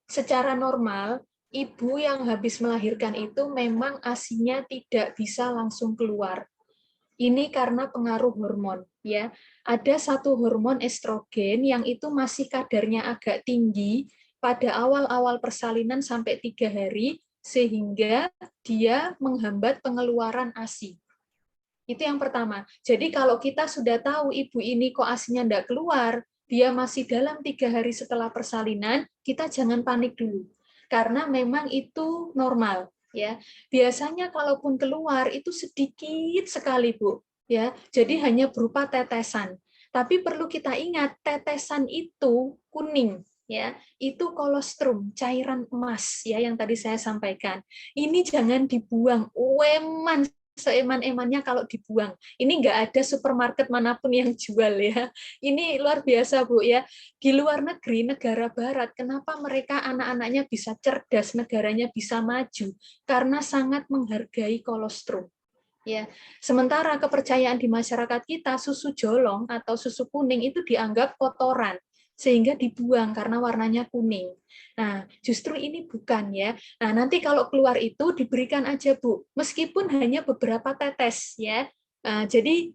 Speaker 5: secara normal ibu yang habis melahirkan itu memang ASInya tidak bisa langsung keluar. Ini karena pengaruh hormon, ya. Ada satu hormon estrogen yang itu masih kadarnya agak tinggi pada awal-awal persalinan sampai 3 hari, sehingga dia menghambat pengeluaran ASI. Itu yang pertama. Jadi kalau kita sudah tahu ibu ini kok ASInya enggak keluar, dia masih dalam 3 hari setelah persalinan, kita jangan panik dulu. Karena memang itu normal. Ya, biasanya kalaupun keluar itu sedikit sekali Bu, ya, jadi hanya berupa tetesan. Tapi perlu kita ingat tetesan itu kuning, ya, itu kolostrum, cairan emas, ya, yang tadi saya sampaikan. Ini jangan dibuang, eman seeman-emannya kalau dibuang. Ini nggak ada supermarket manapun yang jual ya. Ini luar biasa Bu ya. Di luar negeri, negara barat, kenapa mereka anak-anaknya bisa cerdas, negaranya bisa maju? Karena sangat menghargai kolostrum. Ya, sementara kepercayaan di masyarakat kita susu jolong atau susu kuning itu dianggap kotoran sehingga dibuang karena warnanya kuning. Nah, justru ini bukan ya. Nah, nanti kalau keluar itu diberikan aja Bu, meskipun hanya beberapa tetes ya. Nah, jadi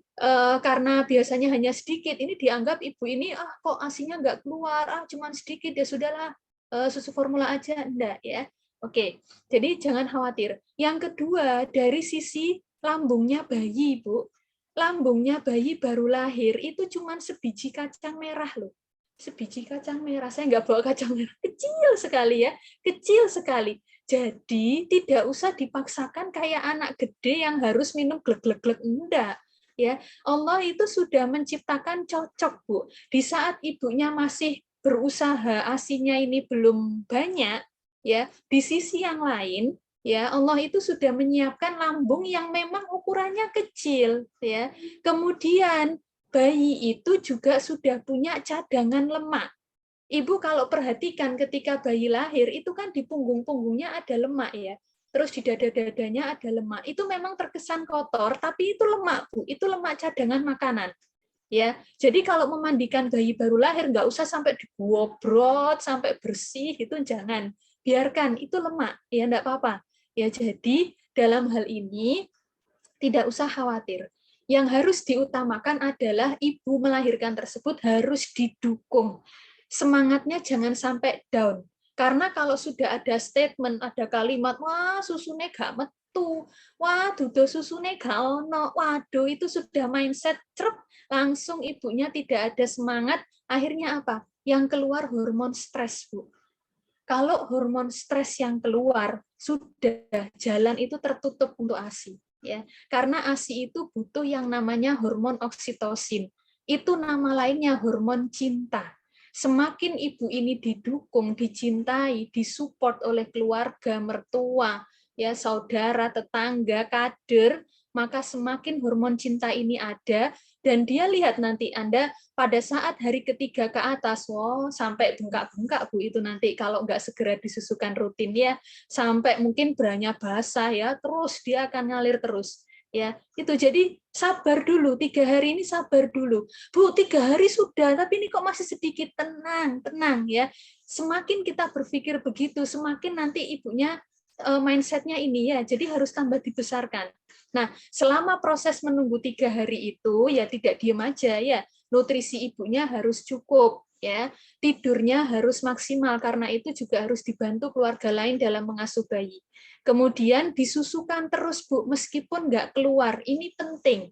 Speaker 5: karena biasanya hanya sedikit, ini dianggap ibu ini kok ASInya nggak keluar, cuman sedikit ya sudahlah susu formula aja, enggak ya. Oke, jadi jangan khawatir. Yang kedua dari sisi lambungnya bayi, Bu. Lambungnya bayi baru lahir itu cuma sebiji kacang merah loh. Sebiji kacang merah. Saya nggak bawa kacang merah. Kecil sekali ya. Kecil sekali. Jadi tidak usah dipaksakan kayak anak gede yang harus minum glek-glek-glek. Enggak. Ya, Allah itu sudah menciptakan cocok, Bu. Di saat ibunya masih berusaha, ASInya ini belum banyak, ya. Di sisi yang lain, ya Allah itu sudah menyiapkan lambung yang memang ukurannya kecil ya. Kemudian bayi itu juga sudah punya cadangan lemak. Ibu kalau perhatikan ketika bayi lahir itu kan di punggung-punggungnya ada lemak ya. Terus di dada-dadanya ada lemak. Itu memang terkesan kotor tapi itu lemak Bu, itu lemak cadangan makanan. Ya, jadi kalau memandikan bayi baru lahir nggak usah sampai dibobrot sampai bersih itu jangan. Biarkan itu lemak ya enggak apa-apa. Ya, jadi dalam hal ini tidak usah khawatir. Yang harus diutamakan adalah ibu melahirkan tersebut harus didukung. Semangatnya jangan sampai down. Karena kalau sudah ada statement, ada kalimat, wah susune gak metu, wah dudo susune gak ono, waduh itu sudah mindset, cerep, langsung ibunya tidak ada semangat, akhirnya apa? Yang keluar hormon stres, Bu. Kalau hormon stres yang keluar, sudah jalan itu tertutup untuk ASI. Ya, karena ASI itu butuh yang namanya hormon oksitosin. Itu nama lainnya hormon cinta. Semakin ibu ini didukung, dicintai, disupport oleh keluarga, mertua, ya saudara, tetangga, kader, maka semakin hormon cinta ini ada, dan dia lihat nanti Anda pada saat hari ketiga ke atas, wow, sampai bengkak-bengkak Bu itu nanti kalau nggak segera disusukan rutin ya, sampai mungkin beranya basah ya, terus dia akan ngalir terus. Ya, itu jadi sabar dulu, 3 hari ini sabar dulu. Bu, 3 hari sudah, tapi ini kok masih sedikit, tenang, tenang ya. Semakin kita berpikir begitu, semakin nanti ibunya mindsetnya ini ya, jadi harus tambah dibesarkan. Nah, selama proses menunggu 3 hari itu ya tidak diam aja ya, nutrisi ibunya harus cukup ya, tidurnya harus maksimal karena itu juga harus dibantu keluarga lain dalam mengasuh bayi. Kemudian disusukan terus Bu, meskipun nggak keluar, ini penting.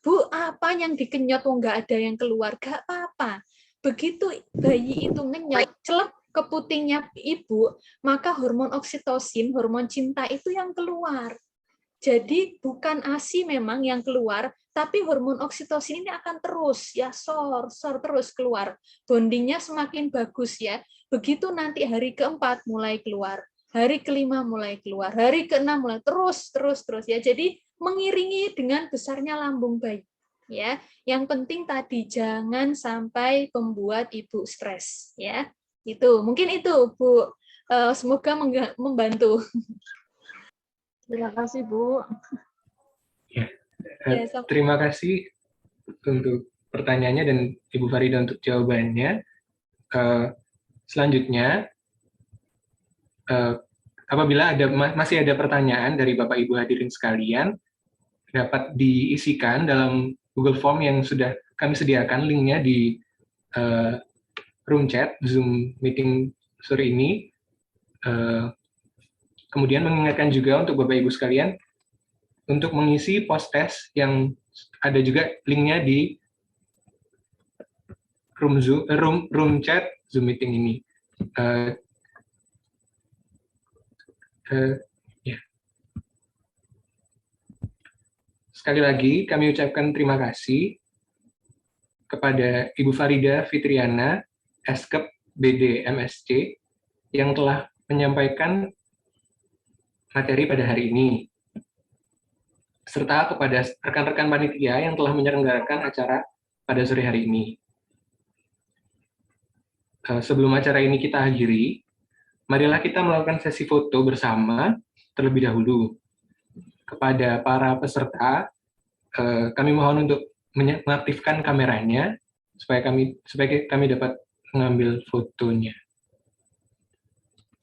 Speaker 5: Bu, apa yang dikenyot nggak ada yang keluar, nggak apa-apa. Begitu bayi itu ngenyot, celep ke putingnya ibu, maka hormon oksitosin, hormon cinta itu yang keluar. Jadi bukan ASI memang yang keluar, tapi hormon oksitosin ini akan terus ya sor terus keluar. Bondingnya semakin bagus ya. Begitu nanti hari keempat mulai keluar, hari kelima mulai keluar, hari keenam mulai terus ya. Jadi mengiringi dengan besarnya lambung bayi. Ya, yang penting tadi jangan sampai membuat ibu stres ya. Itu mungkin itu Bu Semoga membantu.
Speaker 8: Terima kasih, Bu.
Speaker 5: Ya,
Speaker 1: Terima kasih untuk pertanyaannya dan Ibu Farida untuk jawabannya. Selanjutnya, apabila masih ada pertanyaan dari Bapak Ibu hadirin sekalian, dapat diisikan dalam Google Form yang sudah kami sediakan, linknya di room chat Zoom meeting sore ini. Kemudian mengingatkan juga untuk Bapak Ibu sekalian untuk mengisi post test yang ada juga linknya di room chat Zoom meeting ini. Ya. Sekali lagi kami ucapkan terima kasih kepada Ibu Farida Fitriana, Eskep BD MSC, yang telah menyampaikan materi pada hari ini, serta kepada rekan-rekan panitia yang telah menyelenggarakan acara pada sore hari ini. Sebelum acara ini kita akhiri, marilah kita melakukan sesi foto bersama terlebih dahulu. Kepada para peserta, kami mohon untuk mengaktifkan kameranya supaya kami dapat mengambil fotonya.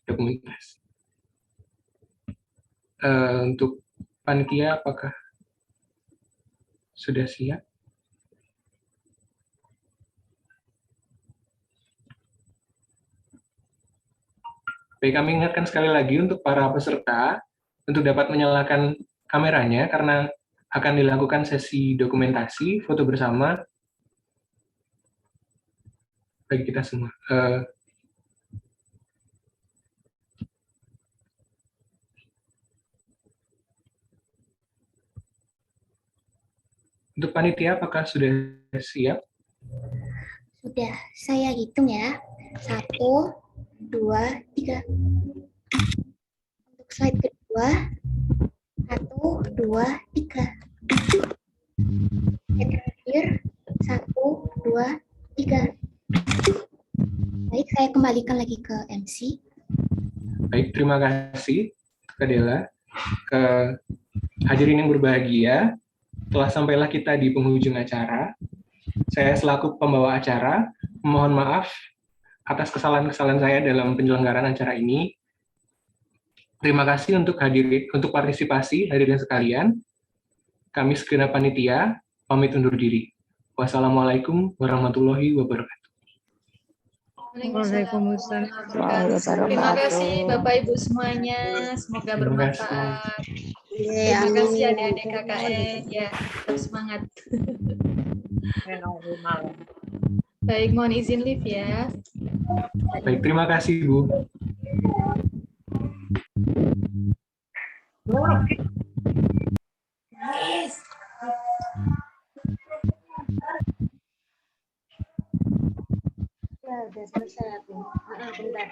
Speaker 1: Dokumentasi. Untuk panitia, apakah sudah siap? Baik, kami ingatkan sekali lagi untuk para peserta untuk dapat menyalakan kameranya karena akan dilakukan sesi dokumentasi foto bersama bagi kita semua. Untuk panitia, apakah sudah siap?
Speaker 9: Sudah, saya hitung ya. 1, 2, 3. Untuk slide kedua, 1, 2, 3. Slide terakhir, 1, 2, 3. Baik, saya kembalikan lagi ke MC.
Speaker 1: Baik, terima kasih, Kak Dela. Hadirin yang berbahagia, telah sampailah kita di penghujung acara. Saya selaku pembawa acara, mohon maaf atas kesalahan-kesalahan saya dalam penyelenggaraan acara ini. Terima kasih untuk partisipasi hadirin sekalian. Kami segenap panitia pamit undur diri. Wassalamualaikum warahmatullahi wabarakatuh.
Speaker 8: Waalaikumsalam.
Speaker 5: Terima kasih Bapak Ibu semuanya. Semoga bermanfaat. Terima kasih adik-adik KKN. Ya, tetap semangat. Baik, mohon izin live ya.
Speaker 1: Baik, terima kasih Bu.
Speaker 6: Ya, udah selesai aku. Bentar.